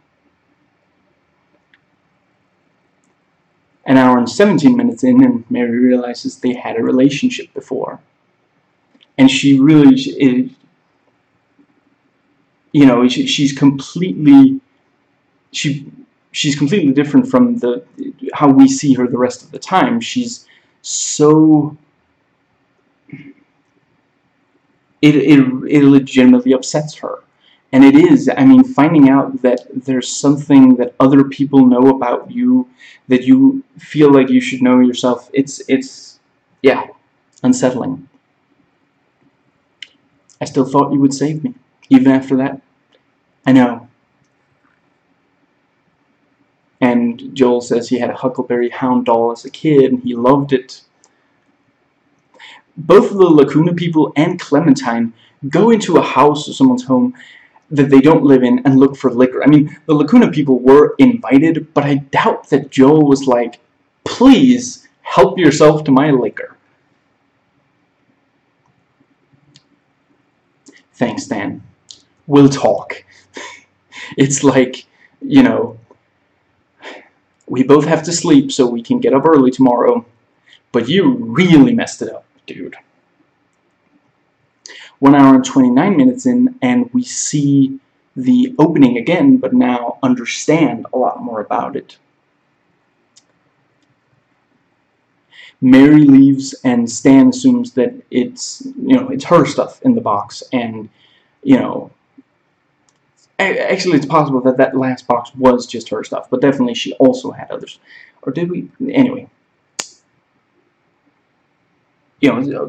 An hour and 17 minutes in, and Mary realizes they had a relationship before. And she really, she's completely, she's completely different from how we see her the rest of the time. She's so, it legitimately upsets her. And it is, I mean, finding out that there's something that other people know about you that you feel like you should know yourself, it's yeah, unsettling. I still thought you would save me, even after that. I know. And Joel says he had a Huckleberry Hound doll as a kid, and he loved it. Both of the Lacuna people and Clementine go into a house or someone's home that they don't live in and look for liquor. I mean, the Lacuna people were invited, but I doubt that Joel was like, please help yourself to my liquor. Thanks, Dan. We'll talk. It's like, we both have to sleep so we can get up early tomorrow, but you really messed it up, dude. 1 hour and 29 minutes in, and we see the opening again, but now understand a lot more about it. Mary leaves, and Stan assumes that it's her stuff in the box, and, actually it's possible that that last box was just her stuff, but definitely she also had others. Or did we? Anyway.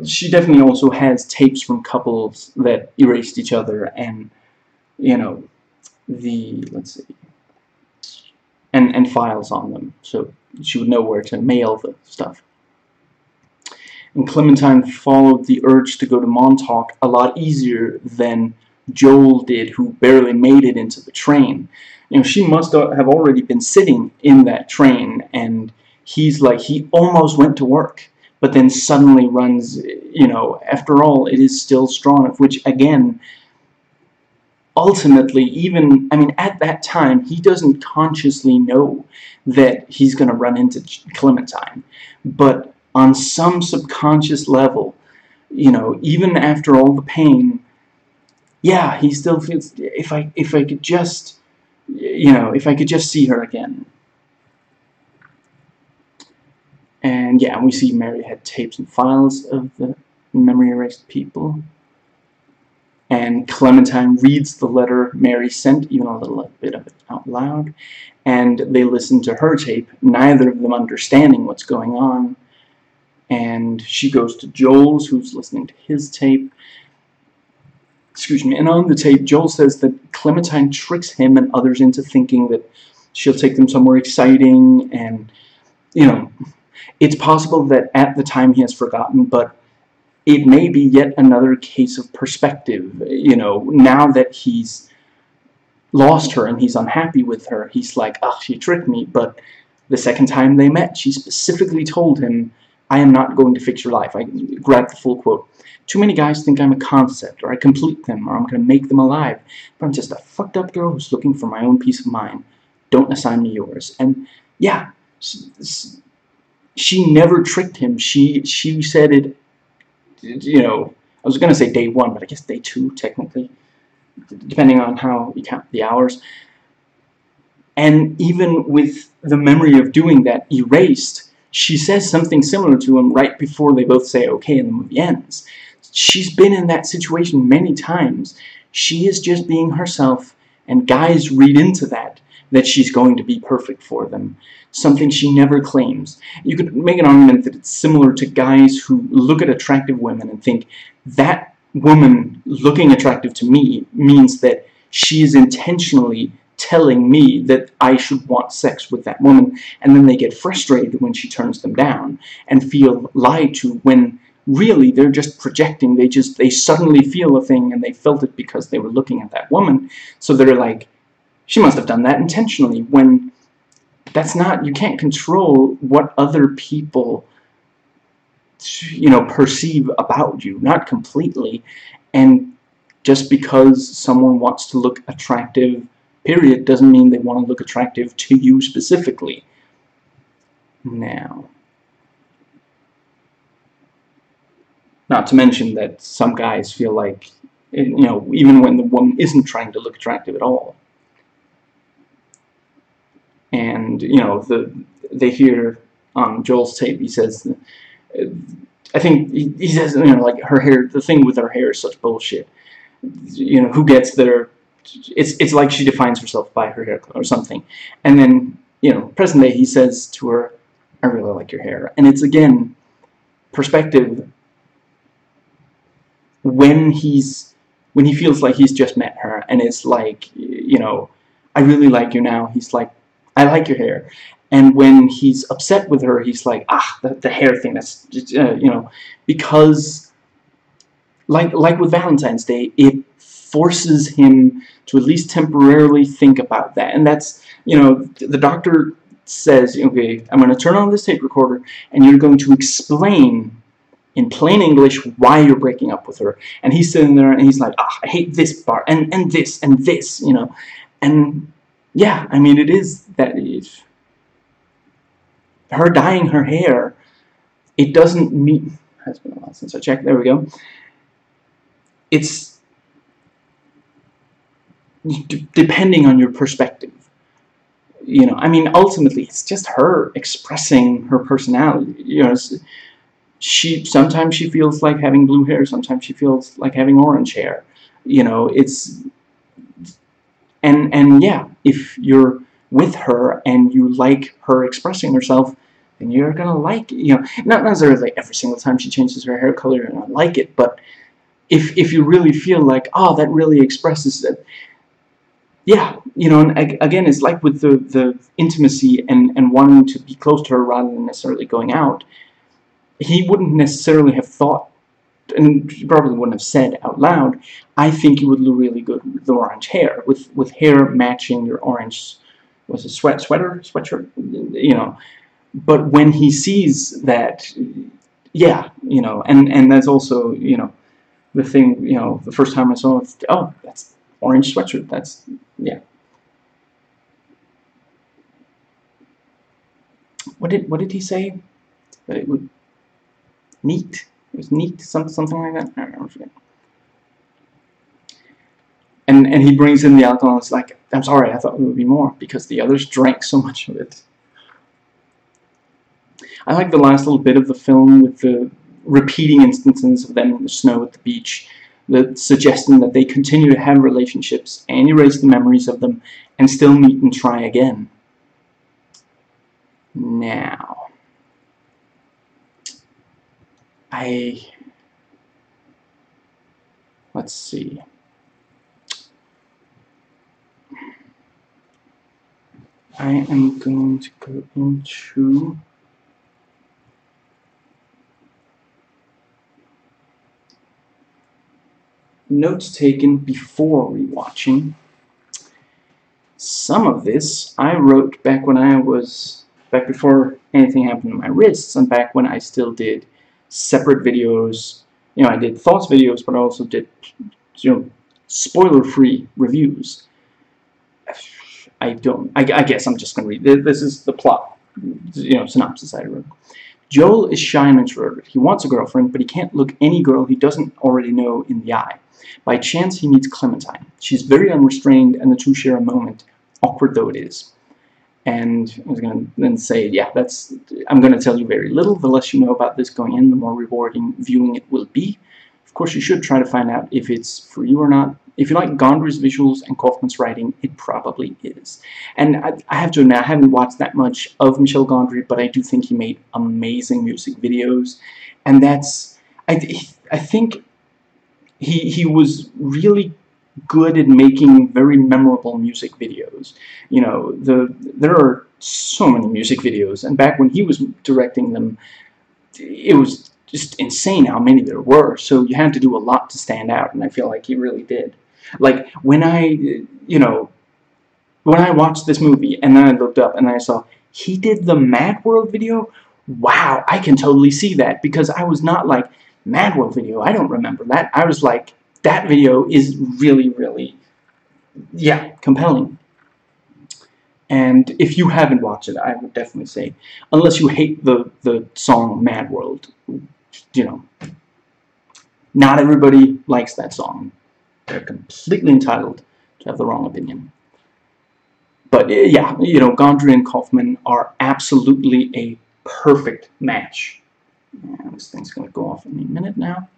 She definitely also has tapes from couples that erased each other, and, let's see, and files on them, so she would know where to mail the stuff. And Clementine followed the urge to go to Montauk a lot easier than Joel did, who barely made it into the train. She must have already been sitting in that train, and he's like, he almost went to work, but then suddenly runs, after all, it is still Stronach, which, again, ultimately, even, I mean, at that time, he doesn't consciously know that he's going to run into Clementine, but on some subconscious level, even after all the pain, yeah, he still feels, if I could just, if I could just see her again. And yeah, we see Mary had tapes and files of the memory erased people. And Clementine reads the letter Mary sent, even a little bit of it out loud. And they listen to her tape, neither of them understanding what's going on. And she goes to Joel's, who's listening to his tape. Excuse me. And on the tape, Joel says that Clementine tricks him and others into thinking that she'll take them somewhere exciting, and, it's possible that at the time he has forgotten, but it may be yet another case of perspective. Now that he's lost her and he's unhappy with her, he's like, she tricked me, but the second time they met, she specifically told him, I am not going to fix your life. I grabbed the full quote. Too many guys think I'm a concept, or I complete them, or I'm going to make them alive, but I'm just a fucked up girl who's looking for my own peace of mind. Don't assign me yours. And yeah, she never tricked him. She said it, I was going to say day 1, but I guess day 2, technically, depending on how you count the hours. And even with the memory of doing that erased, she says something similar to him right before they both say okay and the movie ends. She's been in that situation many times. She is just being herself, and guys read into that she's going to be perfect for them. Something she never claims. You could make an argument that it's similar to guys who look at attractive women and think, that woman looking attractive to me means that she is intentionally telling me that I should want sex with that woman, and then they get frustrated when she turns them down and feel lied to when really they're just projecting. They suddenly feel a thing, and they felt it because they were looking at that woman, so they're like, she must have done that intentionally, when that's not, you can't control what other people, you know, perceive about you, not completely. And just because someone wants to look attractive, period, doesn't mean they want to look attractive to you specifically. Now, not to mention that some guys feel like, you know, even when the woman isn't trying to look attractive at all, and you know, they hear on Joel's tape, he says, I think he says, you know, like, her hair, the thing with her hair is such bullshit. You know, who gets their, it's like she defines herself by her hair color or something. And then, you know, present day, he says to her, I really like your hair. And it's, again, perspective. When he feels like he's just met her and it's like, you know, I really like you now, he's like, I like your hair. And when he's upset with her, he's like, the hair thing, that's just, you know, because like with Valentine's Day, it forces him to at least temporarily think about that. And that's, you know, the doctor says, okay, I'm going to turn on this tape recorder and you're going to explain in plain English why you're breaking up with her. And he's sitting there and he's like, I hate this part and this, you know. And yeah, I mean, it is that her dyeing her hair, it doesn't mean, has been a while since I checked, there we go. It's depending on your perspective. You know, I mean, ultimately, it's just her expressing her personality. You know, sometimes she feels like having blue hair, sometimes she feels like having orange hair. You know, it's, and yeah, if you're with her and you like her expressing herself, then you're gonna like, you know, not necessarily every single time she changes her hair color you're gonna like it, but if you really feel like, oh, that really expresses it, yeah, you know. And again, it's like with the intimacy and wanting to be close to her rather than necessarily going out. He wouldn't necessarily have thought, and he probably wouldn't have said out loud, I think you would look really good with the orange hair, with hair matching your orange, was it sweatshirt, you know. But when he sees that, yeah, you know, and that's also, you know, the thing, you know, the first time I saw it, oh, that's orange sweatshirt, that's, yeah. What did he say? That it would, neat. It was neat, something like that. I don't forget. And he brings in the alcohol, and it's like, I'm sorry, I thought there would be more, because the others drank so much of it. I like the last little bit of the film with the repeating instances of them in the snow at the beach, the suggesting that they continue to have relationships and erase the memories of them and still meet and try again. Now, let's see. I am going to go into notes taken before rewatching. Some of this I wrote back before anything happened to my wrists, and back when I still did separate videos. You know, I did thoughts videos, but I also did, you know, spoiler-free reviews. I guess I'm just going to read. This is the plot, you know, synopsis I wrote. Joel is shy and introverted. He wants a girlfriend, but he can't look any girl he doesn't already know in the eye. By chance, he meets Clementine. She's very unrestrained, and the two share a moment, awkward though it is. And I was going to then say, yeah, I'm going to tell you very little. The less you know about this going in, the more rewarding viewing it will be. Of course, you should try to find out if it's for you or not. If you like Gondry's visuals and Kaufman's writing, it probably is. And I have to admit, I haven't watched that much of Michel Gondry, but I do think he made amazing music videos. And that's, I think, he was really good at making very memorable music videos. You know, there are so many music videos, and back when he was directing them, it was just insane how many there were. So you had to do a lot to stand out, and I feel like he really did. Like when I watched this movie and then I looked up and I saw he did the Mad World video, wow, I can totally see that, because I was not like, Mad World video, I don't remember that. I was like, that video is really, really, yeah, compelling. And if you haven't watched it, I would definitely say, unless you hate the song Mad World, you know, not everybody likes that song. They're completely entitled to have the wrong opinion. But yeah, Gondry and Kaufman are absolutely a perfect match. And this thing's going to go off any minute now.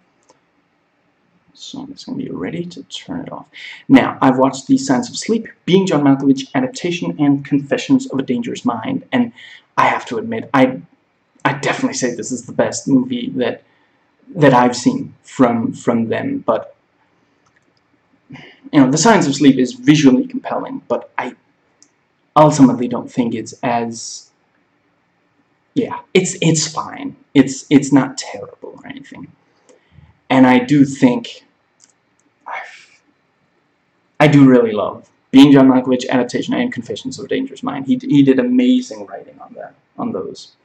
So it's going to be ready to turn it off. Now, I've watched The Signs of Sleep, Being John Malkovich adaptation, and Confessions of a Dangerous Mind. And I have to admit, I definitely say this is the best movie that I've seen from them. But, The Signs of Sleep is visually compelling, but I ultimately don't think it's as, yeah, it's fine. It's not terrible or anything. And I do think, I do really love Being John Malkovich adaptation and Confessions of a Dangerous Mind. He did amazing writing on those.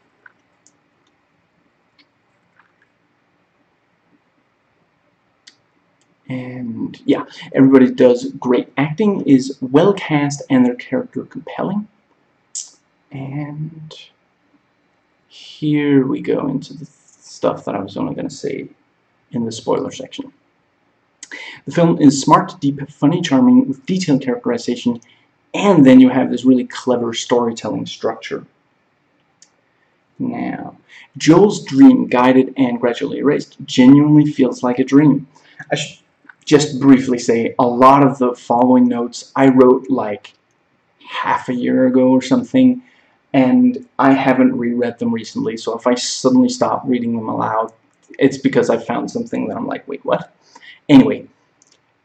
And yeah, everybody does great acting, is well cast, and their character compelling. And here we go into the stuff that I was only going to say in the spoiler section. The film is smart, deep, funny, charming, with detailed characterization, and then you have this really clever storytelling structure. Now, Joel's dream, guided and gradually erased, genuinely feels like a dream. I should just briefly say, a lot of the following notes I wrote like half a year ago or something, and I haven't reread them recently, so if I suddenly stop reading them aloud, it's because I found something that I'm like, wait, what? Anyway,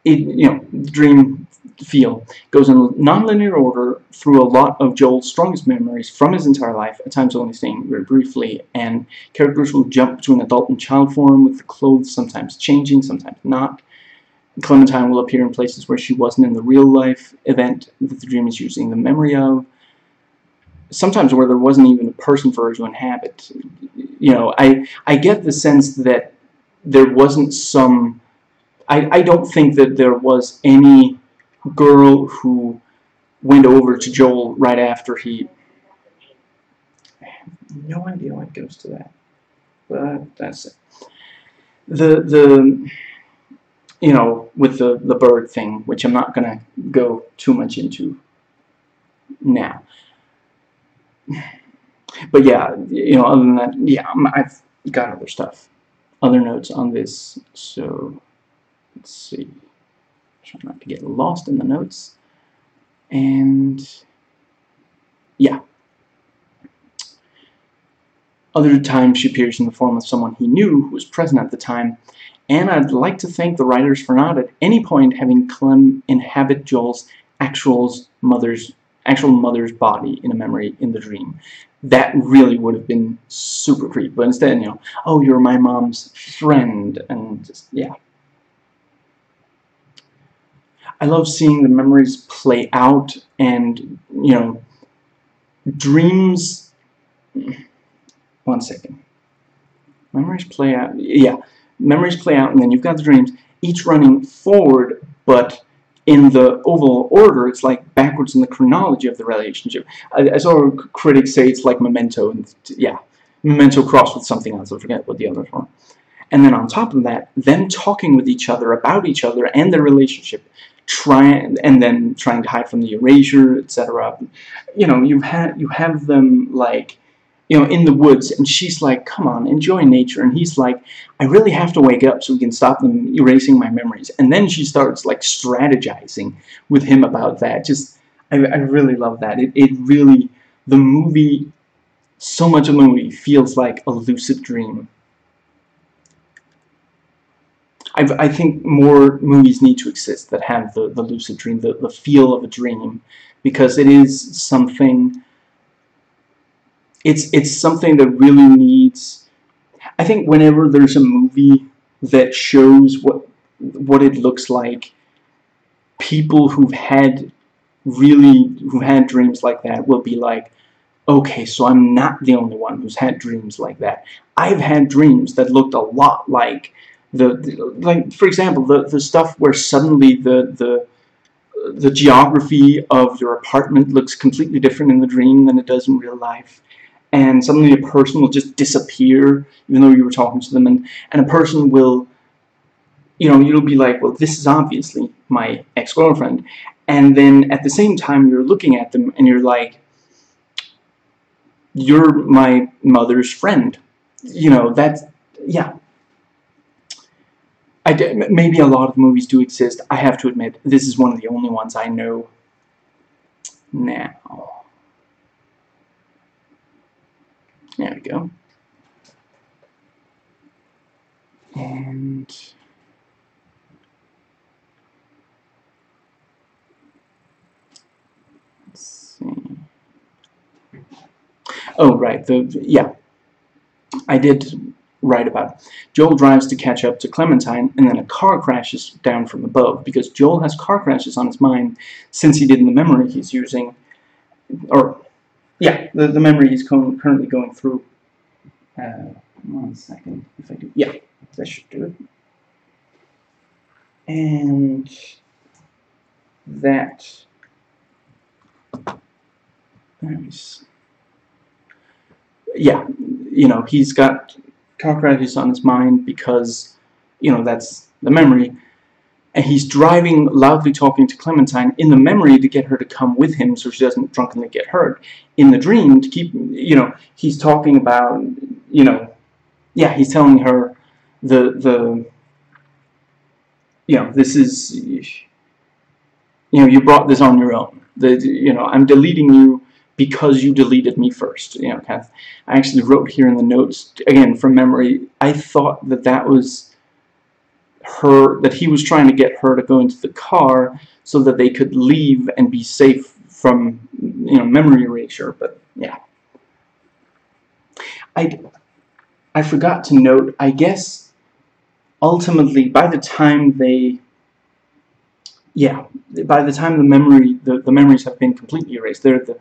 the dream feel goes in non-linear order through a lot of Joel's strongest memories from his entire life, at times only staying very briefly, and characters will jump between adult and child form, with the clothes sometimes changing, sometimes not. Clementine will appear in places where she wasn't in the real-life event that the dream is using the memory of, sometimes where there wasn't even a person for her to inhabit. I get the sense that there wasn't some... I don't think that there was any girl who went over to Joel right after he... I have no idea what goes to that, but that's it. With the bird thing, which I'm not going to go too much into now. But yeah, other than that, yeah, I've got other stuff, other notes on this, so let's see. Try not to get lost in the notes. And yeah. Other times she appears in the form of someone he knew who was present at the time, and I'd like to thank the writers for not at any point having Clem inhabit Joel's actual mother's body in a memory in the dream. That really would have been super creepy, but instead, oh, you're my mom's friend, and just, yeah. I love seeing the memories play out, and, dreams... One second. Memories play out, yeah. Memories play out, and then you've got the dreams, each running forward, but in the overall order, it's like backwards in the chronology of the relationship. I saw critics say it's like Memento, and yeah, Memento crossed with something else. I forget what the others were. And then on top of that, them talking with each other about each other and their relationship, and then trying to hide from the erasure, etc. You have them like, in the woods, and she's like, come on, enjoy nature, and he's like, I really have to wake up so we can stop them erasing my memories. And then she starts like strategizing with him about that. I really love that. It really, the movie, so much of the movie feels like a lucid dream. I think more movies need to exist that have the lucid dream, the feel of a dream, because it is something. It's something that really needs. I think whenever there's a movie that shows what it looks like, people who've had dreams like that will be like, okay, so I'm not the only one who's had dreams like that. I've had dreams that looked a lot like like, for example, the stuff where suddenly the geography of your apartment looks completely different in the dream than it does in real life. And suddenly a person will just disappear, even though you were talking to them, and a person will, you'll be like, well, this is obviously my ex-girlfriend. And then at the same time, you're looking at them and you're like, you're my mother's friend. That's, yeah. Maybe a lot of movies do exist. I have to admit, this is one of the only ones I know now. There we go. And let's see. Oh, right. Yeah, I did write about it. Joel drives to catch up to Clementine, and then a car crashes down from above, because Joel has car crashes on his mind since he did in the memory he's using, or, yeah, the memory he's currently going through. 1 second, if I do, yeah, that should do it. And that, nice. Yeah, he's got car crashes on his mind because, that's the memory. And he's driving, loudly talking to Clementine in the memory to get her to come with him so she doesn't drunkenly get hurt. In the dream, to keep, he's talking about, yeah, he's telling her this is, you brought this on your own. I'm deleting you because you deleted me first. Kind of, I actually wrote here in the notes, again, from memory, I thought that was her, that he was trying to get her to go into the car so that they could leave and be safe from, memory erasure, but yeah. I forgot to note, I guess, ultimately, by the time the memories have been completely erased, they're at the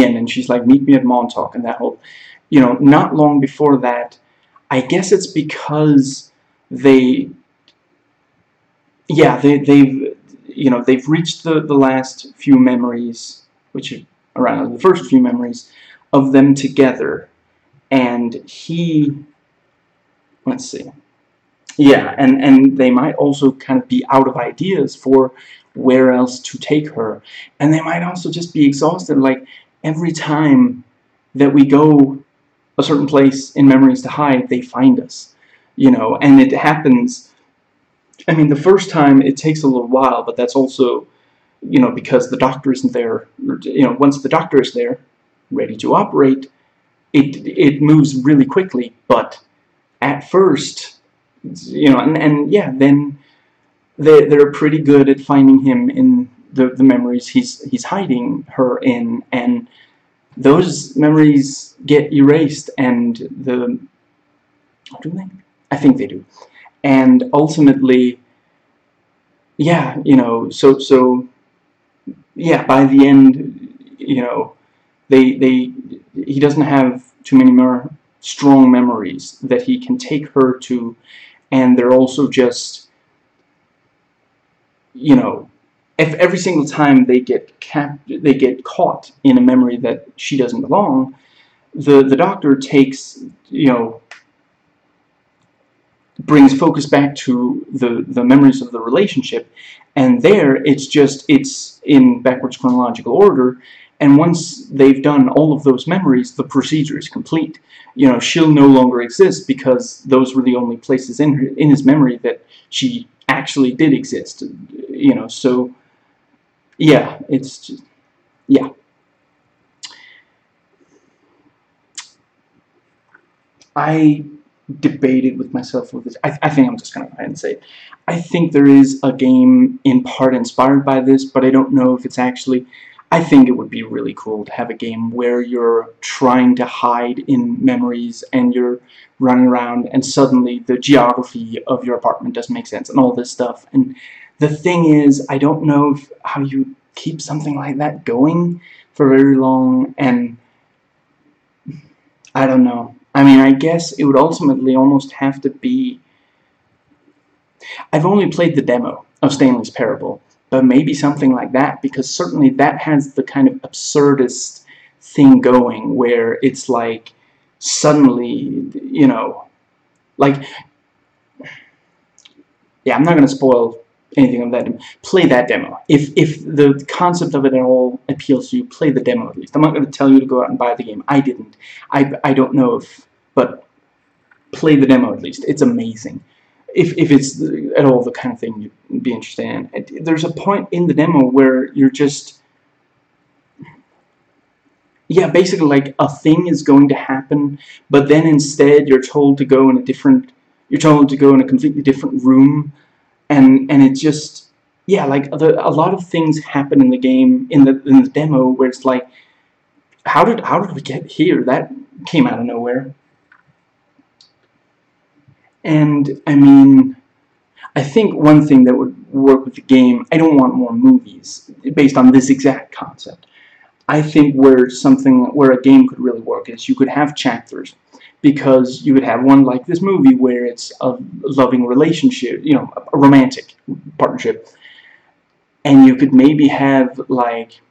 end, and she's like, meet me at Montauk, and that whole, not long before that, I guess it's because they've reached the last few memories, which are around the first few memories of them together, and let's see, yeah, and they might also kind of be out of ideas for where else to take her, and they might also just be exhausted, like, every time that we go a certain place in memories to hide, they find us, and it happens. I mean, the first time it takes a little while, but that's also, because the doctor isn't there. Once the doctor is there, ready to operate, it moves really quickly. But at first, and yeah, then they're pretty good at finding him in the memories he's hiding her in, and those memories get erased, and do they? I think they do. And ultimately, yeah, so yeah, by the end, he doesn't have too many more strong memories that he can take her to, and they're also just, if every single time they get caught in a memory that she doesn't belong, the doctor takes, brings focus back to the memories of the relationship, and there it's in backwards chronological order, and once they've done all of those memories, the procedure is complete. She'll no longer exist because those were the only places in his memory that she actually did exist. So yeah, it's just, yeah. I debated with myself with this. I think I'm just going to go ahead and say it. I think there is a game in part inspired by this, but I don't know if it's actually... I think it would be really cool to have a game where you're trying to hide in memories and you're running around and suddenly the geography of your apartment doesn't make sense and all this stuff. And the thing is, I don't know how you keep something like that going for very long, and I don't know. I mean, I guess it would ultimately almost have to be... I've only played the demo of Stanley's Parable, but maybe something like that, because certainly that has the kind of absurdist thing going where it's like suddenly, you know, like... Yeah, I'm not going to spoil anything of that. Play that demo. If the concept of it at all appeals to you, play the demo at least. I'm not going to tell you to go out and buy the game. I didn't. I don't know if... But play the demo at least. It's amazing. If it's at all the kind of thing you'd be interested in. There's a point in the demo where you're just... Yeah, basically like a thing is going to happen, but then instead you're told to go in a different... You're told to go in a completely different room, and it just... Yeah, like a lot of things happen in the game, in the demo, where it's like, how did we get here? That came out of nowhere. And I mean, I think one thing that would work with the game, I don't want more movies based on this exact concept. I think where a game could really work is you could have chapters, because you would have one like this movie where it's a loving relationship, you know, a romantic partnership, and you could maybe have like,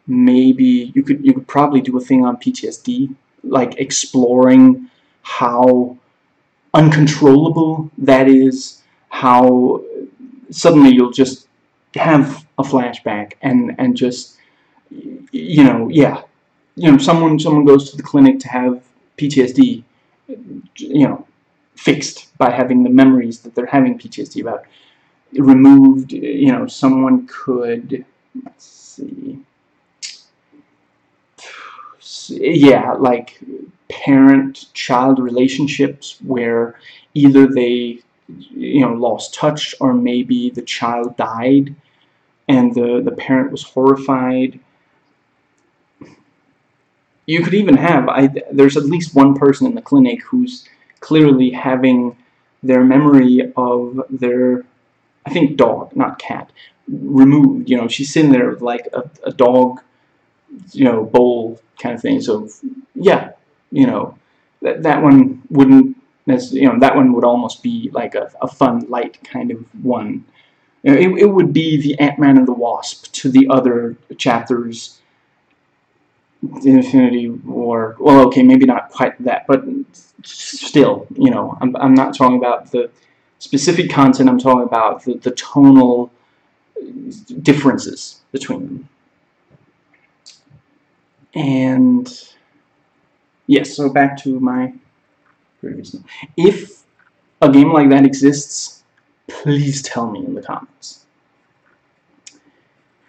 maybe you could probably do a thing on PTSD, like exploring how uncontrollable that is, how suddenly you'll just have a flashback and just, you know, yeah, you know, someone goes to the clinic to have PTSD, you know, fixed by having the memories that they're having PTSD about removed. You know, someone could, let's see, yeah, like parent-child relationships where either they, you know, lost touch, or maybe the child died and the parent was horrified. You could even have, there's at least one person in the clinic who's clearly having their memory of their, I think dog, not cat, removed. You know, she's sitting there with like a dog, you know, bowl kind of thing. So yeah, you know, that one wouldn't, you know, that one would almost be like a fun, light kind of one. You know, it would be the Ant-Man and the Wasp to the other chapters. Infinity War. Well, okay, maybe not quite that, but still, you know, I'm not talking about the specific content. I'm talking about the tonal differences between them. And yes, so back to my previous note. If a game like that exists, please tell me in the comments.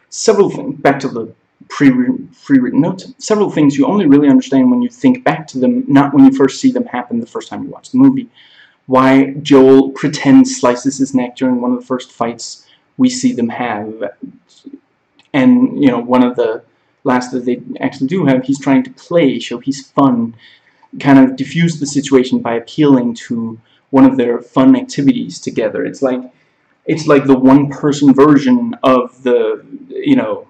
Several things, back to the pre-written notes, several things you only really understand when you think back to them, not when you first see them happen the first time you watch the movie. Why Joel pretends slices his neck during one of the first fights we see them have, and, you know, one of the last that they actually do have, he's trying to play, show he's fun, kind of diffuse the situation by appealing to one of their fun activities together. It's like the one-person version of the, you know,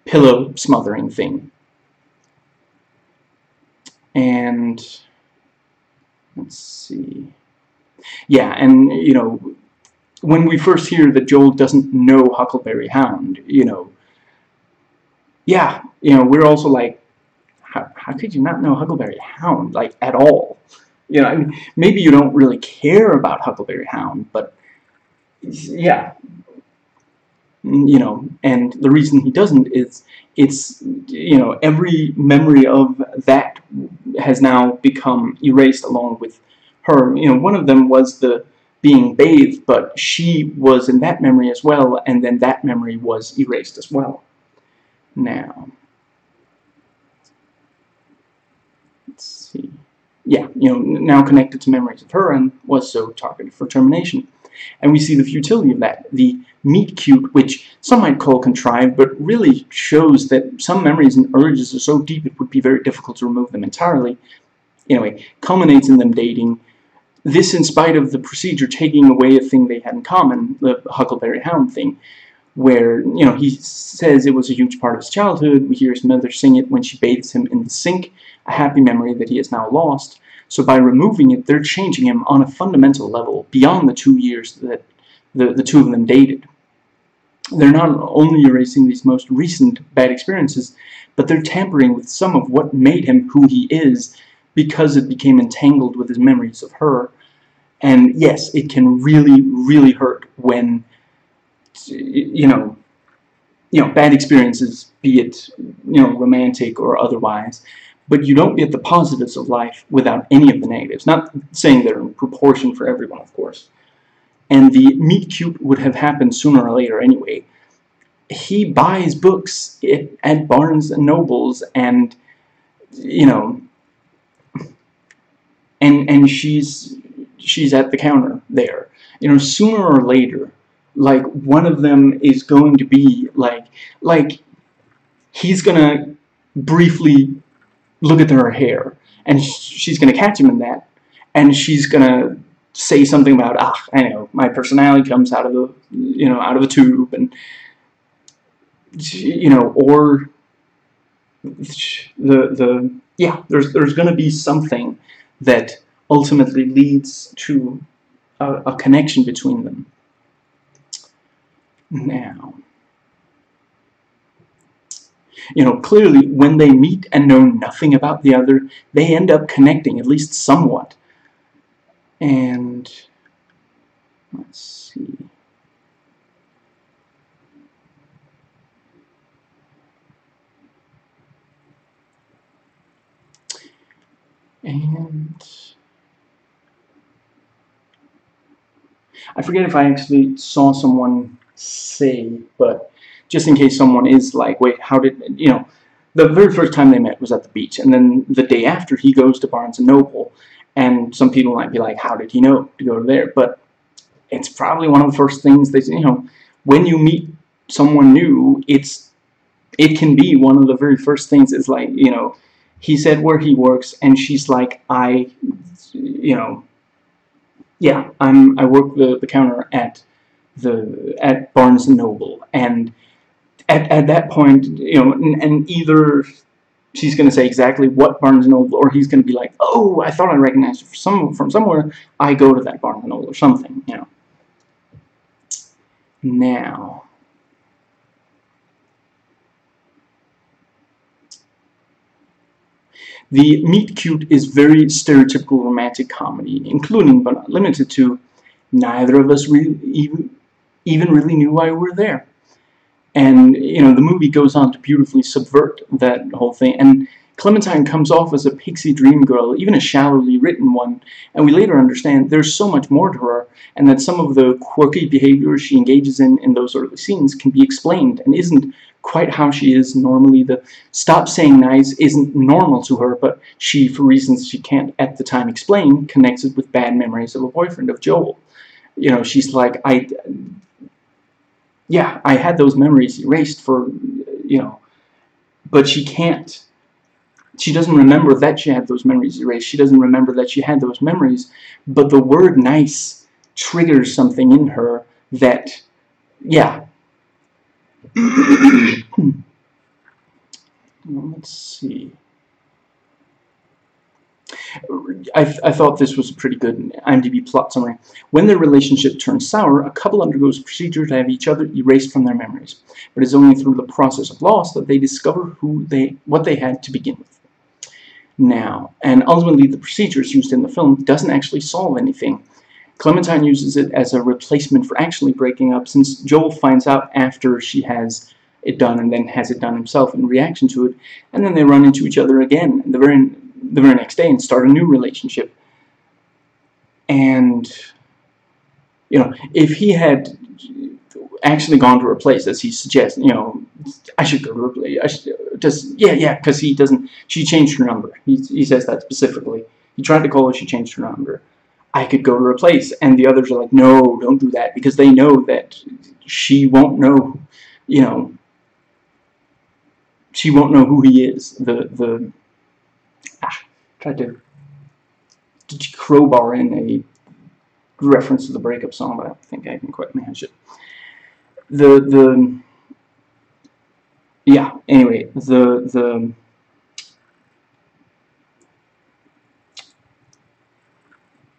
pillow smothering thing. And let's see. Yeah, and, you know, when we first hear that Joel doesn't know Huckleberry Hound, you know, yeah, you know, we're also like, how could you not know Huckleberry Hound, like, at all? You know, I mean, maybe you don't really care about Huckleberry Hound, but yeah, you know, and the reason he doesn't is it's, you know, every memory of that has now become erased along with her. You know, one of them was the being bathed, but she was in that memory as well, and then that memory was erased as well. Now, let's see. yeah, now connected to memories of her and was so targeted for termination. And we see the futility of that. The meet cute, which some might call contrived, but really shows that some memories and urges are so deep it would be very difficult to remove them entirely. Anyway, culminates in them dating. This in spite of the procedure taking away a thing they had in common, the Huckleberry Hound thing, where, he says it was a huge part of his childhood. We hear his mother sing it when she bathes him in the sink, a happy memory that he has now lost. So by removing it, they're changing him on a fundamental level beyond the 2 years that the two of them dated. They're not only erasing these most recent bad experiences, but they're tampering with some of what made him who he is, because it became entangled with his memories of her. And yes, it can really, really hurt when, bad experiences, be it, romantic or otherwise, but you don't get the positives of life without any of the negatives. Not saying they're in proportion for everyone, of course. And the meet cute would have happened sooner or later anyway. He buys books at Barnes and Nobles, and, and she's at the counter there. Sooner or later, like, one of them is going to be like he's gonna briefly look at her hair, and she's gonna catch him in that, and she's gonna say something about, I know, my personality comes out of the, out of the tube, and, or there's gonna be something that ultimately leads to a connection between them. Now, clearly when they meet and know nothing about the other, they end up connecting, at least somewhat. And let's see. And I forget if I actually saw someone say, but just in case someone is like, wait, how did, the very first time they met was at the beach, and then the day after he goes to Barnes & Noble, and some people might be like, how did he know to go there? But it's probably one of the first things they, when you meet someone new, it can be one of the very first things. Is like, he said where he works, and she's like, I work the counter at Barnes & Noble, and at that point, and either she's going to say exactly what Barnes & Noble, or he's going to be like, oh, I thought I recognized it from somewhere, I go to that Barnes & Noble, or something, Now, the meet cute is very stereotypical romantic comedy, including but not limited to, neither of us even really knew why we were there. And, the movie goes on to beautifully subvert that whole thing. And Clementine comes off as a pixie dream girl, even a shallowly written one, and we later understand there's so much more to her, and that some of the quirky behaviors she engages in those early scenes can be explained, and isn't quite how she is normally. The stop saying nice isn't normal to her, but she, for reasons she can't at the time explain, connects it with bad memories of a boyfriend of Joel. She's like, I had those memories erased for, but she can't. She doesn't remember that she had those memories erased. She doesn't remember that she had those memories, but the word nice triggers something in her that, let's see. I thought this was a pretty good IMDb plot summary. When their relationship turns sour, a couple undergoes a procedure to have each other erased from their memories. But it's only through the process of loss that they discover what they had to begin with. Now, and ultimately the procedures used in the film doesn't actually solve anything. Clementine uses it as a replacement for actually breaking up, since Joel finds out after she has it done and then has it done himself in reaction to it, and then they run into each other again the very next day and start a new relationship. And, if he had actually gone to her place, as he suggests, I should go to her place, because he doesn't, she changed her number. He says that specifically. He tried to call her, she changed her number. I could go to her place. And the others are like, no, don't do that, because they know that she won't know, you know, she won't know who he is. Tried to crowbar in a reference to the breakup song, but I don't think I can quite manage it. Yeah, anyway,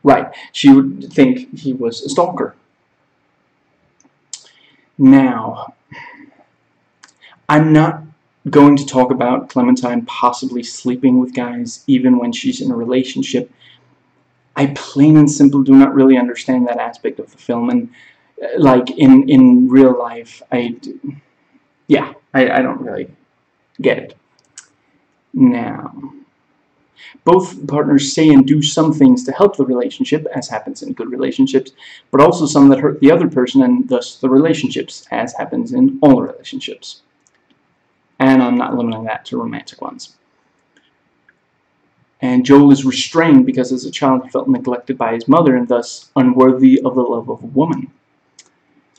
right, she would think he was a stalker. Now, I'm not going to talk about Clementine possibly sleeping with guys even when she's in a relationship. I plain and simple do not really understand that aspect of the film, and like in real life, I don't really get it. Now, both partners say and do some things to help the relationship, as happens in good relationships, but also some that hurt the other person and thus the relationships, as happens in all relationships. And I'm not limiting that to romantic ones. And Joel is restrained because as a child he felt neglected by his mother and thus unworthy of the love of a woman.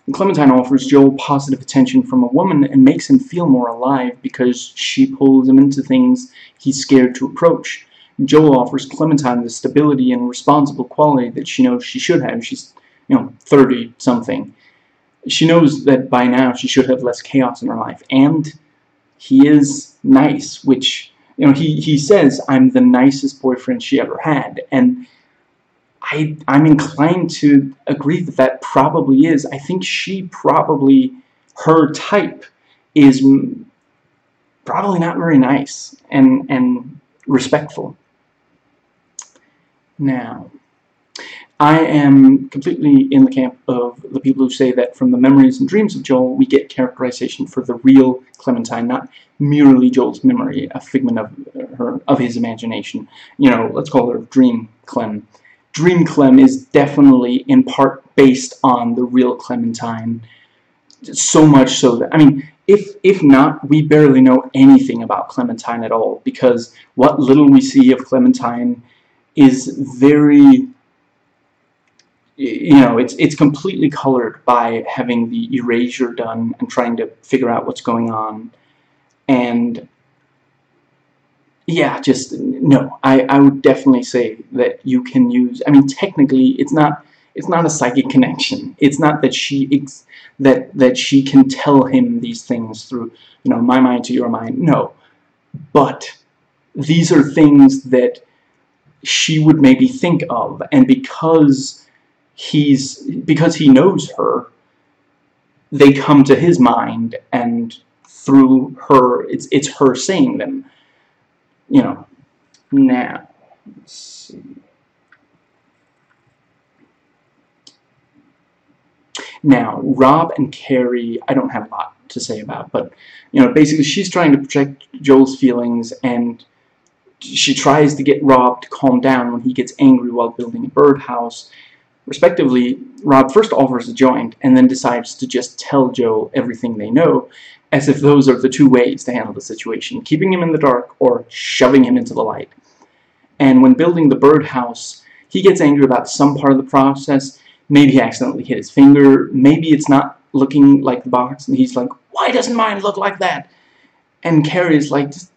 And Clementine offers Joel positive attention from a woman and makes him feel more alive because she pulls him into things he's scared to approach. Joel offers Clementine the stability and responsible quality that she knows she should have. She's, 30-something. She knows that by now she should have less chaos in her life. And he is nice, which, he says, I'm the nicest boyfriend she ever had. And I'm inclined to agree that that probably is. I think her type is probably not very nice and respectful. Now, I am completely in the camp of the people who say that from the memories and dreams of Joel, we get characterization for the real Clementine, not merely Joel's memory, a figment of his imagination. Let's call her Dream Clem. Dream Clem is definitely in part based on the real Clementine. So much so that, if not, we barely know anything about Clementine at all, because what little we see of Clementine is very, it's completely colored by having the erasure done and trying to figure out what's going on. And yeah, just no. I would definitely say that you can use. Technically, it's not a psychic connection. It's not that that she can tell him these things through my mind to your mind. No, but these are things that she would maybe think of, and because he knows her, they come to his mind, and through her, it's her saying them. Now, let's see. Now, Rob and Carrie, I don't have a lot to say about, but, basically she's trying to protect Joel's feelings, and she tries to get Rob to calm down when he gets angry while building a birdhouse. Respectively, Rob first offers a joint, and then decides to just tell Joel everything they know, as if those are the two ways to handle the situation, keeping him in the dark or shoving him into the light. And when building the birdhouse, he gets angry about some part of the process. Maybe he accidentally hit his finger, maybe it's not looking like the box, and he's like, why doesn't mine look like that? And Carrie's like, just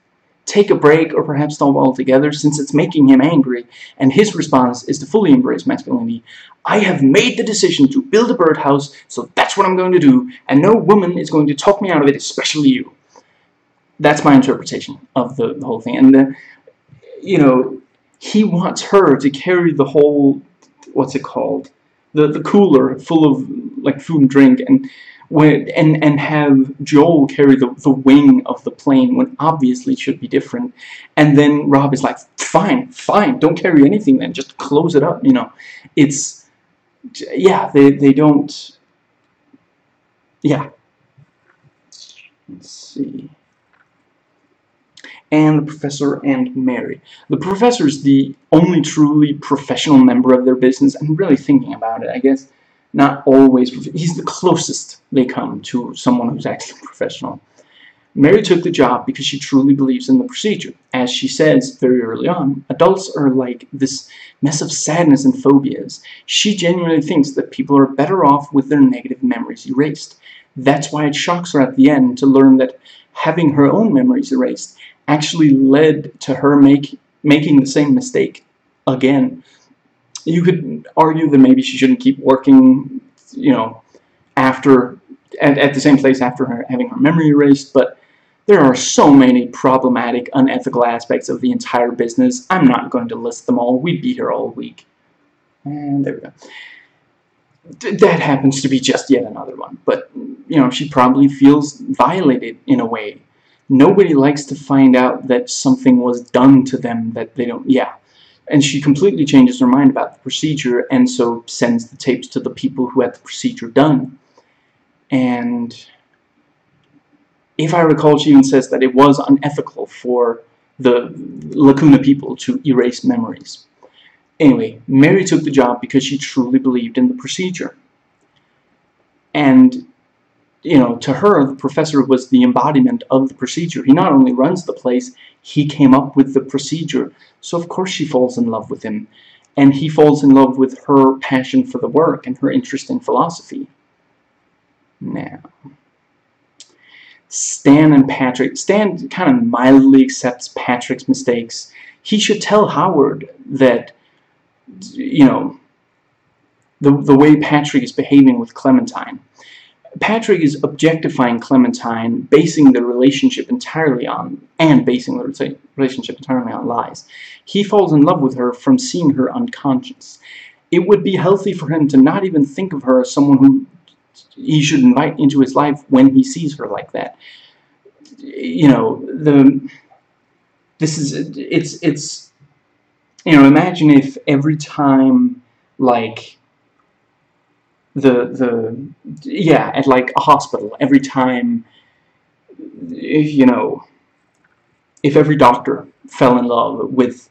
take a break, or perhaps stop altogether, since it's making him angry. And his response is to fully embrace masculinity. I have made the decision to build a birdhouse, so that's what I'm going to do, and no woman is going to talk me out of it, especially you. That's my interpretation of the whole thing. And, he wants her to carry the whole, what's it called? The cooler full of, like, food and drink, and have Joel carry the wing of the plane, when obviously it should be different. And then Rob is like, fine, don't carry anything then, just close it up, It's, yeah, they don't, yeah. Let's see. And the professor and Mary. The professor is the only truly professional member of their business, and really thinking about it, I guess, not always, he's the closest they come to someone who's actually professional. Mary took the job because she truly believes in the procedure. As she says very early on, adults are like this mess of sadness and phobias. She genuinely thinks that people are better off with their negative memories erased. That's why it shocks her at the end to learn that having her own memories erased actually led to her making the same mistake again. You could argue that maybe she shouldn't keep working, after at the same place after having her memory erased, but there are so many problematic, unethical aspects of the entire business. I'm not going to list them all. We'd be here all week. And there we go. That happens to be just yet another one. But, she probably feels violated in a way. Nobody likes to find out that something was done to them that they don't... Yeah. And she completely changes her mind about the procedure, and so sends the tapes to the people who had the procedure done. And if I recall, she even says that it was unethical for the Lacuna people to erase memories. Anyway, Mary took the job because she truly believed in the procedure. And, to her, the professor was the embodiment of the procedure. He not only runs the place, he came up with the procedure. So of course she falls in love with him. And he falls in love with her passion for the work and her interest in philosophy. Now, Stan and Patrick. Stan kind of mildly accepts Patrick's mistakes. He should tell Howard that, the way Patrick is behaving with Clementine. Patrick is objectifying Clementine, basing the relationship entirely on lies. He falls in love with her from seeing her unconscious. It would be healthy for him to not even think of her as someone who he should invite into his life when he sees her like that. Imagine if every time, like, at like a hospital, every time, if every doctor fell in love with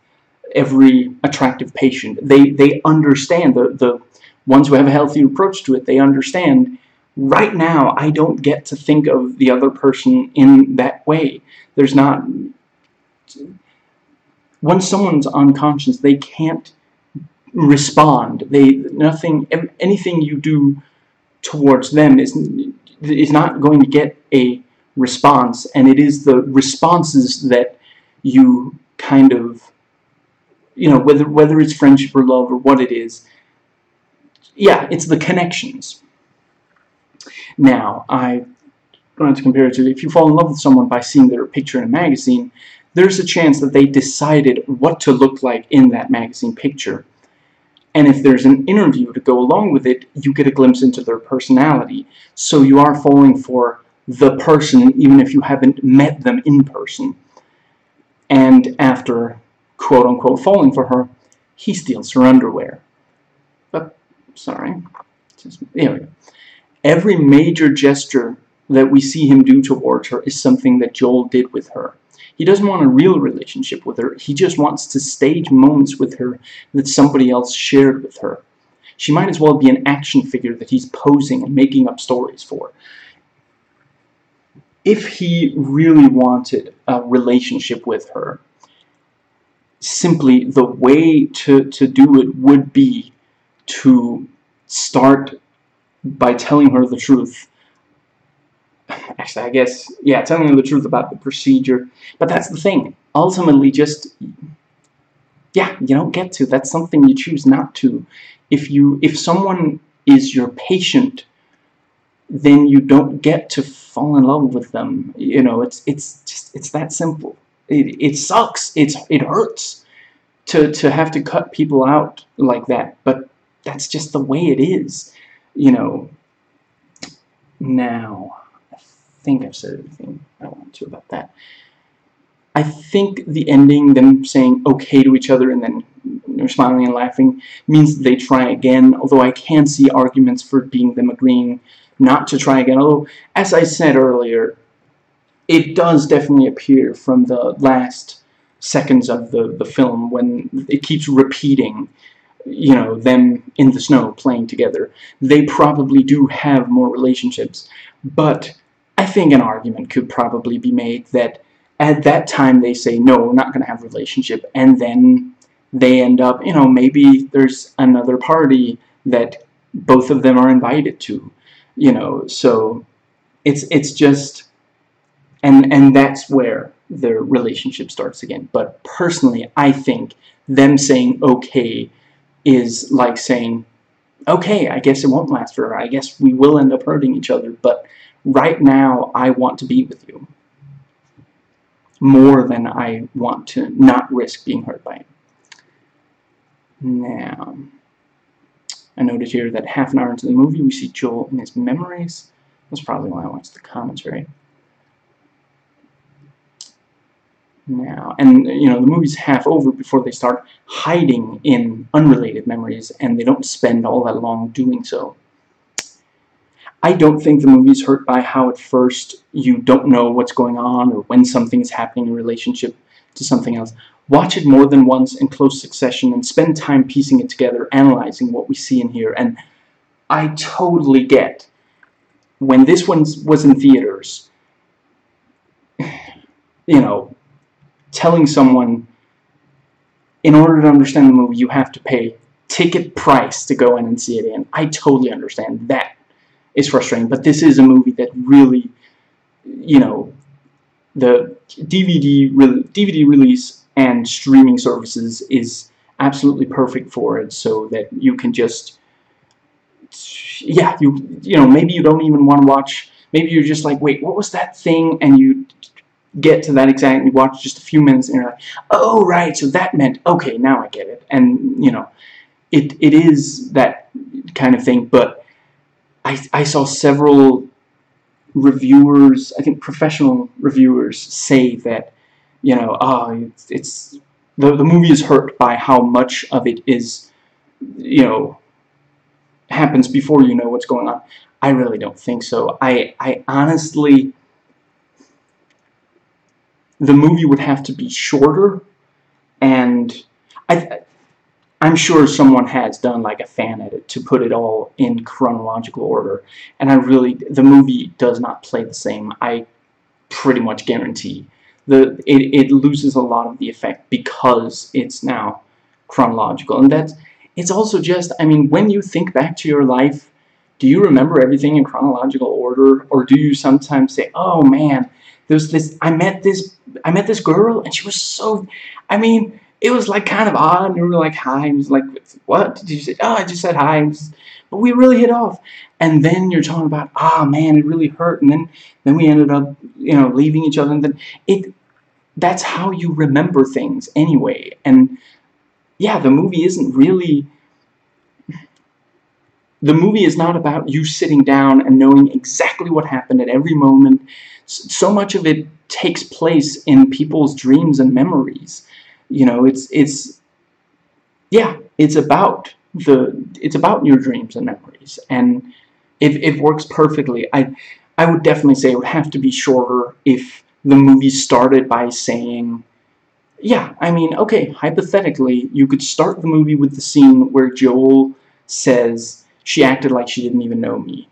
every attractive patient, they understand, the ones who have a healthy approach to it, they understand, right now I don't get to think of the other person in that way. There's not, once someone's unconscious, they can't respond. Anything you do towards them is not going to get a response, and it is the responses that you kind of, whether it's friendship or love or what it is, it's the connections. Now, I wanted to compare it to, if you fall in love with someone by seeing their picture in a magazine, there's a chance that they decided what to look like in that magazine picture. And if there's an interview to go along with it, you get a glimpse into their personality. So you are falling for the person, even if you haven't met them in person. And after, quote-unquote, falling for her, he steals her underwear. There we go. Every major gesture that we see him do towards her is something that Joel did with her. He doesn't want a real relationship with her. He just wants to stage moments with her that somebody else shared with her. She might as well be an action figure that he's posing and making up stories for. If he really wanted a relationship with her, simply the way to do it would be to start by telling her the truth. Actually, I guess, telling her the truth about the procedure. But that's the thing. Ultimately, you don't get to. That's something you choose not to. If someone is your patient, then you don't get to fall in love with them. It's that simple. It sucks. It hurts to have to cut people out like that. But that's just the way it is. Now, I think I've said everything I want to about that. I think the ending, them saying okay to each other and then smiling and laughing, means they try again, although I can see arguments for them agreeing not to try again. Although, as I said earlier, it does definitely appear from the last seconds of the film when it keeps repeating, them in the snow playing together. They probably do have more relationships, but I I think an argument could probably be made that at that time they say, no, we're not going to have a relationship, and then they end up, maybe there's another party that both of them are invited to, so it's just, and that's where their relationship starts again. But personally, I think them saying okay is like saying, okay, I guess it won't last forever. I guess we will end up hurting each other, but right now I want to be with you more than I want to not risk being hurt by it. Now, I noted here that half an hour into the movie we see Joel in his memories. That's probably why I watched the commentary. Now, and the movie's half over before they start hiding in unrelated memories, and they don't spend all that long doing so. I don't think the movie's hurt by how at first you don't know what's going on or when something is happening in relationship to something else. Watch it more than once in close succession and spend time piecing it together, analyzing what we see in here. And I totally get, when this one was in theaters, telling someone, in order to understand the movie, you have to pay ticket price to go in and see it in. I totally understand that. It's frustrating, but this is a movie that really, the DVD release and streaming services is absolutely perfect for it, so that you can just, maybe you don't even want to watch, maybe you're just like, wait, what was that thing, and you get to that exact, you watch just a few minutes, and you're like, oh, right, so that meant, okay, now I get it, and, it is that kind of thing, but I saw several reviewers, I think professional reviewers, say that, it's the movie is hurt by how much of it is, happens before you know what's going on. I really don't think so. I honestly, the movie would have to be shorter, and I'm sure someone has done like a fan edit to put it all in chronological order, and the movie does not play the same. I pretty much guarantee it loses a lot of the effect because it's now chronological, and it's also just, when you think back to your life, do you remember everything in chronological order, or do you sometimes say, oh man, there's this, I met this girl, and she was so, it was like kind of odd, and we were like, hi, and was like, what did you say? Oh, I just said hi, but we really hit off. And then you're talking about, man, it really hurt, and then we ended up, leaving each other, and then that's how you remember things anyway. And yeah, the movie is not about you sitting down and knowing exactly what happened at every moment. So much of it takes place in people's dreams and memories. It's about your dreams and memories, and it works perfectly. I would definitely say it would have to be shorter if the movie started by saying, okay, hypothetically, you could start the movie with the scene where Joel says, she acted like she didn't even know me.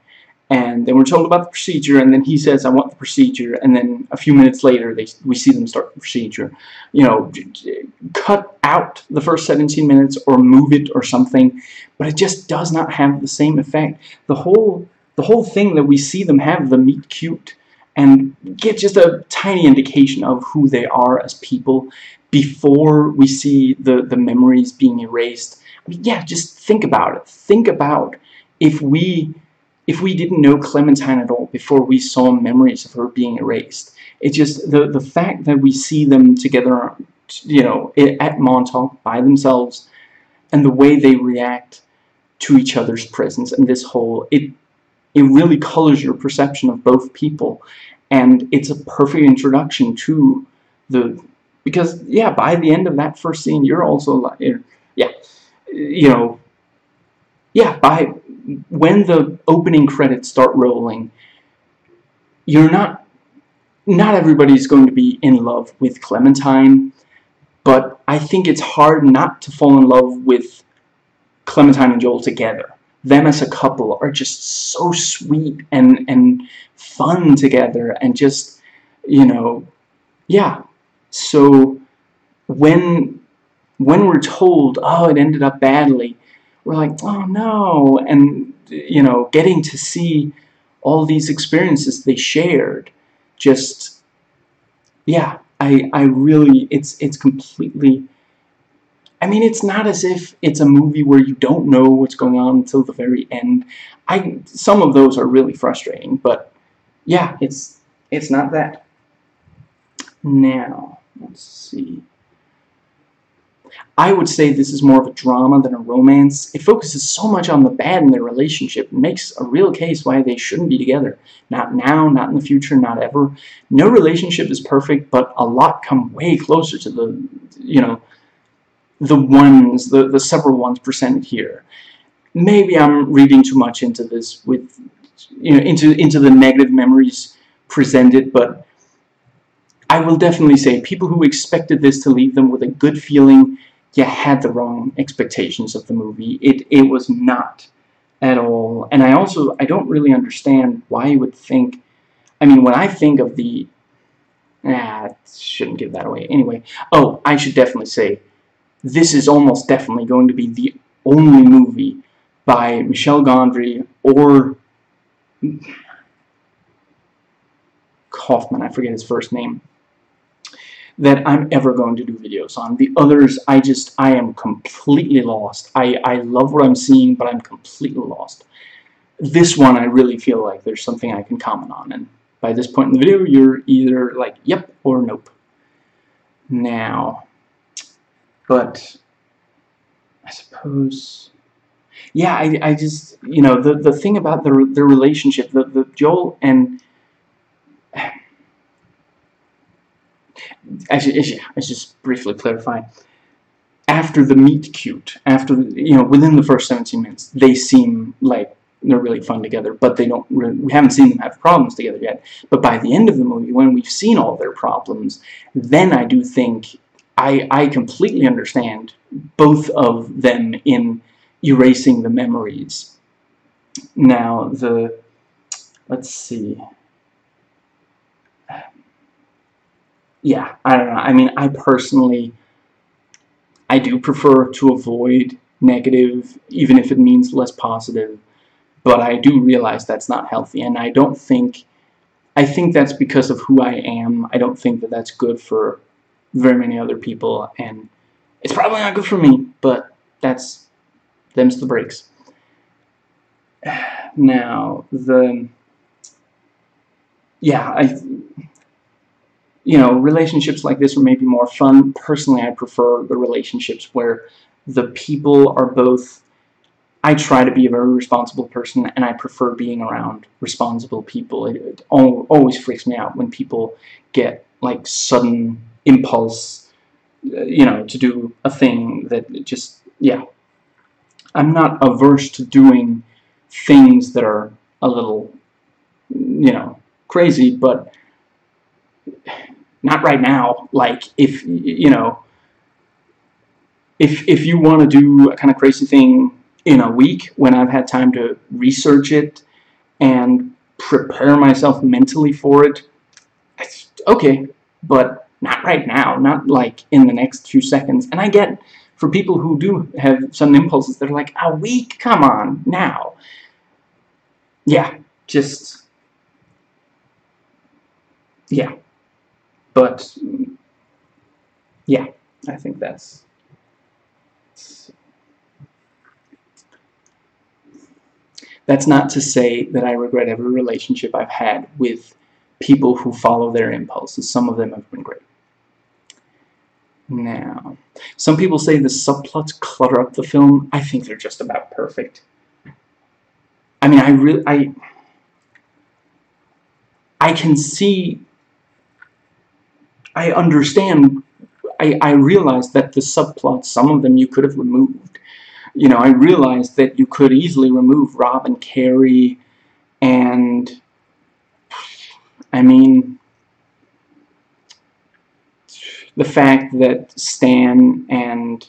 And then we're told about the procedure, and then he says, I want the procedure, and then a few minutes later, we see them start the procedure. Cut out the first 17 minutes, or move it, or something, but it just does not have the same effect. The whole thing that we see them have the meet cute, and get just a tiny indication of who they are as people before we see the memories being erased. Just think about it. Think about if we didn't know Clementine at all before we saw memories of her being erased. It's just the fact that we see them together, at Montauk by themselves, and the way they react to each other's presence, and this whole, it really colors your perception of both people, and it's a perfect introduction to because by the end of that first scene, you're also like, by when the opening credits start rolling, you're not everybody's going to be in love with Clementine, but I think it's hard not to fall in love with Clementine and Joel together. them as a couple are just so sweet and fun together, and just, you know, yeah. So when we're told, oh, it ended up badly, we're like, oh no. And, you know, getting to see all these experiences they shared, just, yeah, I really, it's completely, I mean, it's not as if it's a movie where you don't know what's going on until the very end. Some of those are really frustrating, but yeah, it's not that. Now, let's see. I would say this is more of a drama than a romance. It focuses so much on the bad in their relationship. It makes a real case why they shouldn't be together. Not now, not in the future, not ever. No relationship is perfect, but a lot come way closer to the, you know, the several ones presented here. Maybe I'm reading too much into this with, you know, into the negative memories presented, but I will definitely say people who expected this to leave them with a good feeling, you had the wrong expectations of the movie. It was not at all. And I don't really understand why you would think, I mean, when I think of the, I shouldn't give that away. Anyway, oh, I should definitely say, this is almost definitely going to be the only movie by Michel Gondry or Kaufman, I forget his first name, that I'm ever going to do videos on. The others, I am completely lost. I love what I'm seeing, but I'm completely lost. This one, I really feel like there's something I can comment on, and by this point in the video, you're either like, yep, or nope. Now, but I suppose, yeah, I just, you know, the thing about the relationship, the Joel and, actually, let's just briefly clarify. After the meet cute, after, you know, within the first 17 minutes, they seem like they're really fun together, but they don't really, we haven't seen them have problems together yet. But by the end of the movie, when we've seen all their problems, then I do think I completely understand both of them in erasing the memories. Now, let's see. Yeah, I don't know. I mean, I do prefer to avoid negative, even if it means less positive, but I do realize that's not healthy, and I think that's because of who I am. I don't think that that's good for very many other people, and it's probably not good for me, but them's the breaks. Now, yeah, you know, relationships like this are maybe more fun. Personally, I prefer the relationships where the people are both, I try to be a very responsible person, and I prefer being around responsible people. It always freaks me out when people get, like, sudden impulse, you know, to do a thing that just, yeah. I'm not averse to doing things that are a little, you know, crazy, but not right now. Like, if, you know, if you want to do a kind of crazy thing in a week when I've had time to research it and prepare myself mentally for it, okay, but not right now, not like in the next few seconds. And I get, for people who do have some impulses, they're like, a week? Come on, now. Yeah, just, yeah. But, yeah, I think that's not to say that I regret every relationship I've had with people who follow their impulses. Some of them have been great. Now, some people say the subplots clutter up the film. I think they're just about perfect. I mean, I can see, I understand, I realize that the subplots, some of them you could have removed. You know, I realized that you could easily remove Rob and Carrie, and, I mean, the fact that Stan and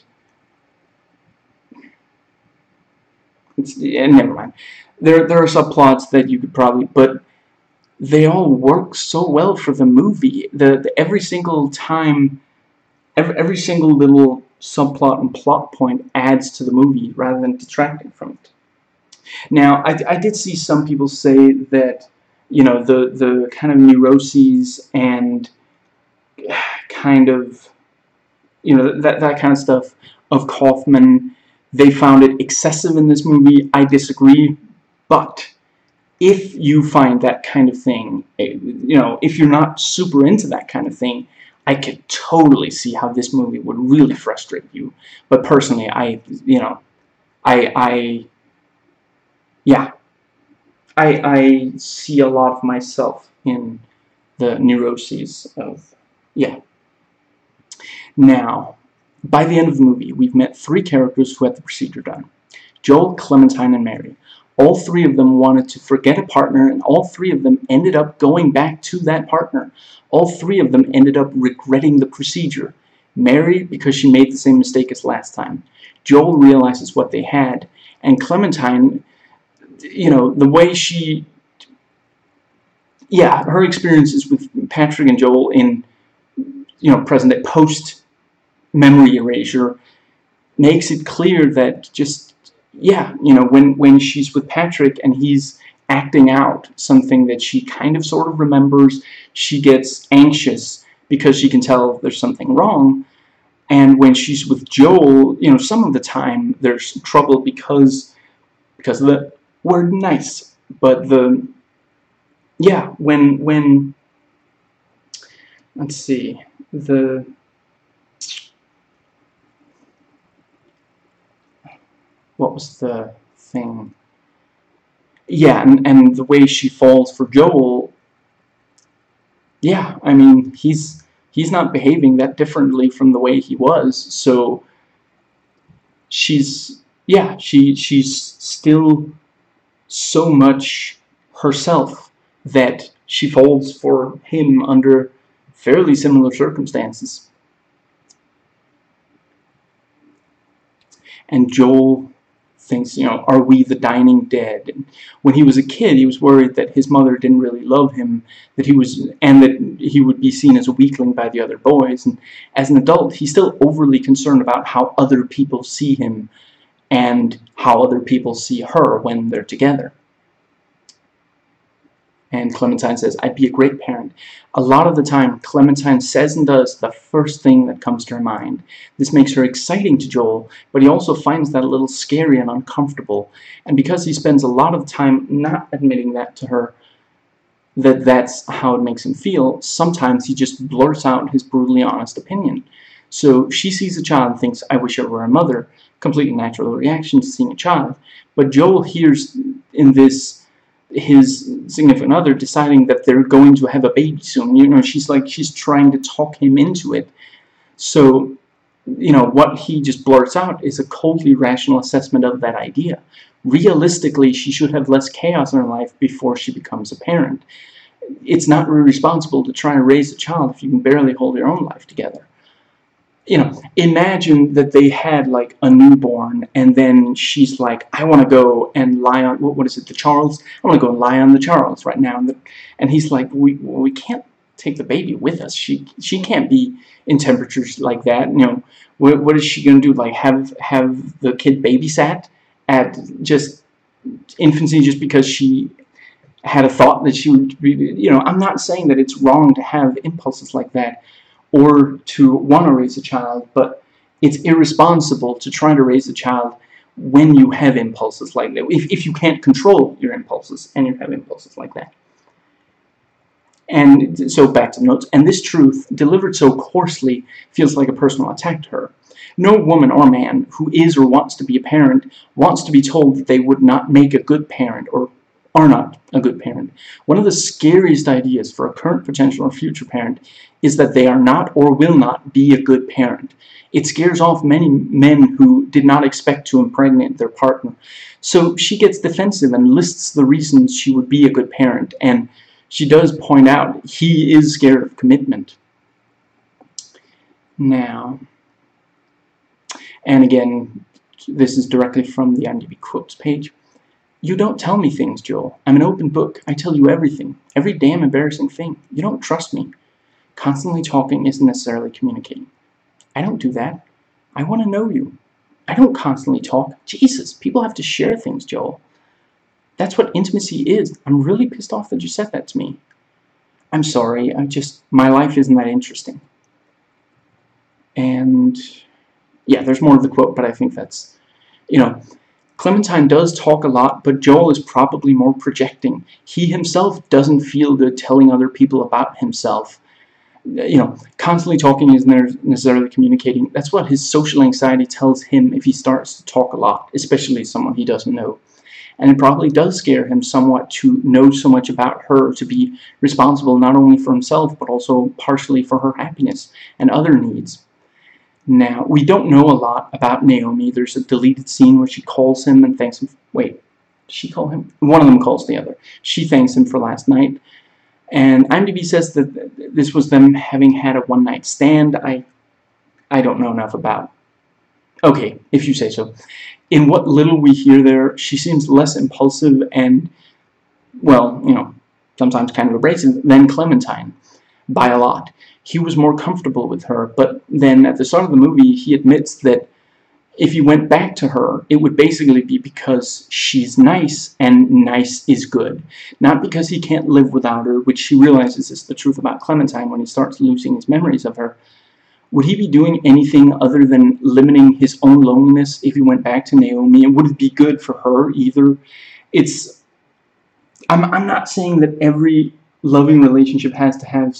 never mind. There are subplots that you could probably, but they all work so well for the movie. Every single time, every single little subplot and plot point adds to the movie rather than detracting from it. Now, I did see some people say that, the kind of neuroses and kind of, that kind of stuff of Kaufman, they found it excessive in this movie. I disagree, but if you find that kind of thing, if you're not super into that kind of thing, I could totally see how this movie would really frustrate you. But personally, yeah, I see a lot of myself in the neuroses of, yeah. Now, by the end of the movie, we've met 3 characters who had the procedure done. Joel, Clementine, and Mary. All 3 of them wanted to forget a partner, and all 3 of them ended up going back to that partner. All 3 of them ended up regretting the procedure. Mary, because she made the same mistake as last time. Joel realizes what they had, and Clementine, the way she, her experiences with Patrick and Joel in, present day, post-memory erasure, makes it clear that just, when she's with Patrick and he's acting out something that she kind of sort of remembers, she gets anxious because she can tell there's something wrong. And when she's with Joel, some of the time there's trouble because of the word nice. But when let's see, what was the thing? Yeah, and the way she falls for Joel, I mean, he's not behaving that differently from the way he was, so she's still so much herself that she falls for him under fairly similar circumstances. And Joel thinks, are we the dying dead? And when he was a kid, he was worried that his mother didn't really love him, that he would be seen as a weakling by the other boys. And as an adult, he's still overly concerned about how other people see him and how other people see her when they're together. And Clementine says, I'd be a great parent. A lot of the time, Clementine says and does the first thing that comes to her mind. This makes her exciting to Joel, but he also finds that a little scary and uncomfortable. And because he spends a lot of time not admitting that to her, that's how it makes him feel, sometimes he just blurts out his brutally honest opinion. So she sees a child and thinks, I wish I were a mother. Completely natural reaction to seeing a child. But Joel hears in this his significant other deciding that they're going to have a baby soon. She's trying to talk him into it. So, what he just blurts out is a coldly rational assessment of that idea. Realistically, she should have less chaos in her life before she becomes a parent. It's not really responsible to try and raise a child if you can barely hold your own life together. Imagine that they had like a newborn, and then she's like, I want to go and lie on, what is it, the Charles? I want to go and lie on the Charles right now. And he's like, we can't take the baby with us. She can't be in temperatures like that. What is she going to do? Like have the kid babysat at just infancy just because she had a thought that she would be, I'm not saying that it's wrong to have impulses like that, or to want to raise a child, but it's irresponsible to try to raise a child when you have impulses like that, if you can't control your impulses and you have impulses like that. And so back to the notes, and this truth, delivered so coarsely, feels like a personal attack to her. No woman or man who is or wants to be a parent wants to be told that they would not make a good parent or are not a good parent. One of the scariest ideas for a current, potential, or future parent is that they are not or will not be a good parent. It scares off many men who did not expect to impregnate their partner. So she gets defensive and lists the reasons she would be a good parent, and she does point out he is scared of commitment. Now, and again, This is directly from the IMDb quotes page. "You don't tell me things, Joel. I'm an open book. I tell you everything. Every damn embarrassing thing. You don't trust me. Constantly talking isn't necessarily communicating. I don't do that. I want to know you. I don't constantly talk. Jesus, people have to share things, Joel. That's what intimacy is. I'm really pissed off that you said that to me. I'm sorry, my life isn't that interesting." And yeah, there's more of the quote, but I think that's, Clementine does talk a lot, but Joel is probably more projecting. He himself doesn't feel good telling other people about himself. Constantly talking isn't necessarily communicating. That's what his social anxiety tells him if he starts to talk a lot, especially someone he doesn't know. And it probably does scare him somewhat to know so much about her, to be responsible not only for himself, but also partially for her happiness and other needs. Now, we don't know a lot about Naomi. There's a deleted scene where she calls him and thanks him. Wait, did she call him? One of them calls the other. She thanks him for last night. And IMDb says that this was them having had a one-night stand. I don't know enough about. Okay, if you say so. In what little we hear there, she seems less impulsive and, well, sometimes kind of abrasive than Clementine, by a lot. He was more comfortable with her, but then at the start of the movie, he admits that if he went back to her, it would basically be because she's nice, and nice is good. Not because he can't live without her, which he realizes is the truth about Clementine when he starts losing his memories of her. Would he be doing anything other than limiting his own loneliness if he went back to Naomi? And would it be good for her either? I'm not saying that every loving relationship has to have,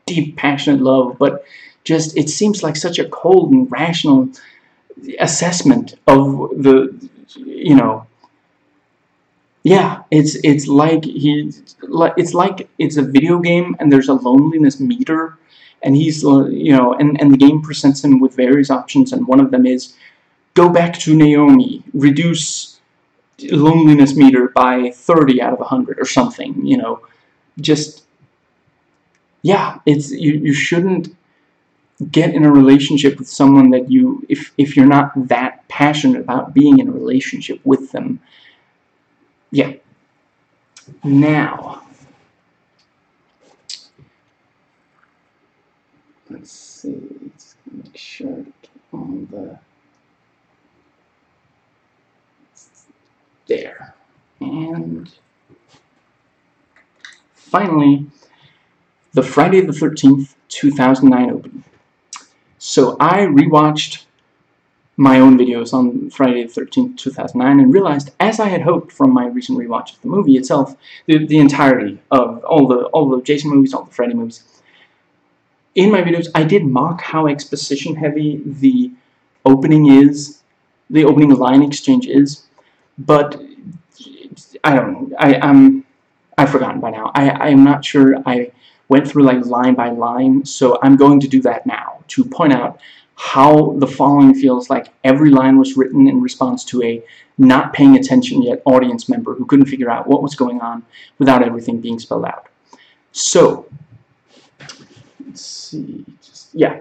deep, passionate love, but just, it seems like such a cold and rational assessment of the, yeah, it's like it's a video game and there's a loneliness meter, and he's, and the game presents him with various options, and one of them is go back to Naomi, reduce loneliness meter by 30 out of 100 or something, just, yeah, you shouldn't get in a relationship with someone that if you're not that passionate about being in a relationship with them. Yeah. Now, let's see, let's make sure to get on the, there. And finally, the Friday the 13th, 2009 opening. So I rewatched my own videos on Friday the 13th, 2009, and realized, as I had hoped from my recent rewatch of the movie itself, the entirety of all the Jason movies, all the Freddy movies. In my videos, I did mock how exposition heavy the opening is, the opening line exchange is, but I don't know. I've forgotten by now. I'm not sure I went through like line by line, so I'm going to do that now to point out how the following feels like every line was written in response to a not paying attention yet audience member who couldn't figure out what was going on without everything being spelled out. So, let's see, yeah.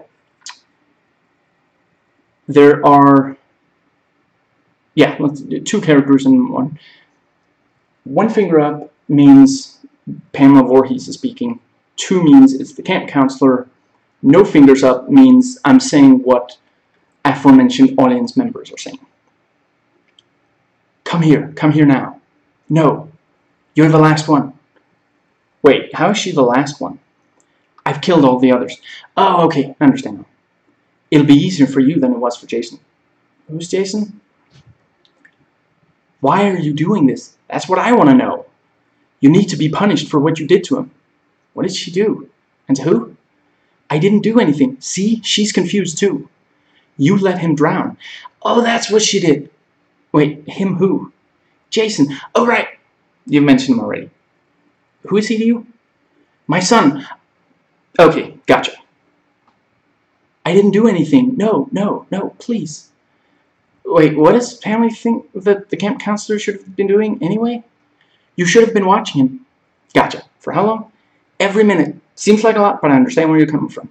There are, yeah, let's do two characters in one. One finger up means Pamela Voorhees is speaking. Two means it's the camp counselor. No fingers up means I'm saying what aforementioned audience members are saying. Come here now. No, you're the last one. Wait, how is she the last one? I've killed all the others. Oh, okay, I understand now. It'll be easier for you than it was for Jason. Who's Jason? Why are you doing this? That's what I want to know. You need to be punished for what you did to him. What did she do? And to who? I didn't do anything. See, she's confused too. You let him drown. Oh, that's what she did. Wait, him who? Jason. Oh, right. You mentioned him already. Who is he to you? My son. Okay, gotcha. I didn't do anything. No, please. Wait, what does family think that the camp counselor should have been doing anyway? You should have been watching him. Gotcha. For how long? Every minute. Seems like a lot, but I understand where you're coming from.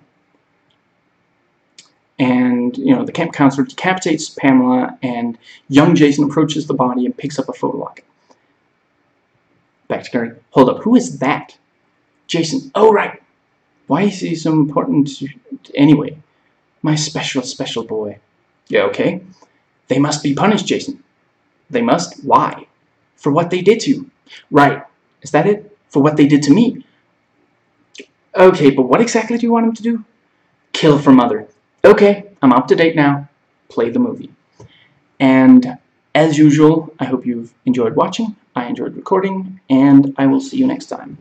and the camp counselor decapitates Pamela, and young Jason approaches the body and picks up a photo locket. Back to Gary. Hold up, who is that? Jason. Oh, right. Why is he so important anyway? My special boy. Yeah, okay. They must be punished, Jason. They must? Why? For what they did to you. Right. Is that it? For what they did to me. Okay, but what exactly do you want him to do? Kill for Mother. Okay, I'm up to date now. Play the movie. And as usual, I hope you've enjoyed watching. I enjoyed recording, and I will see you next time.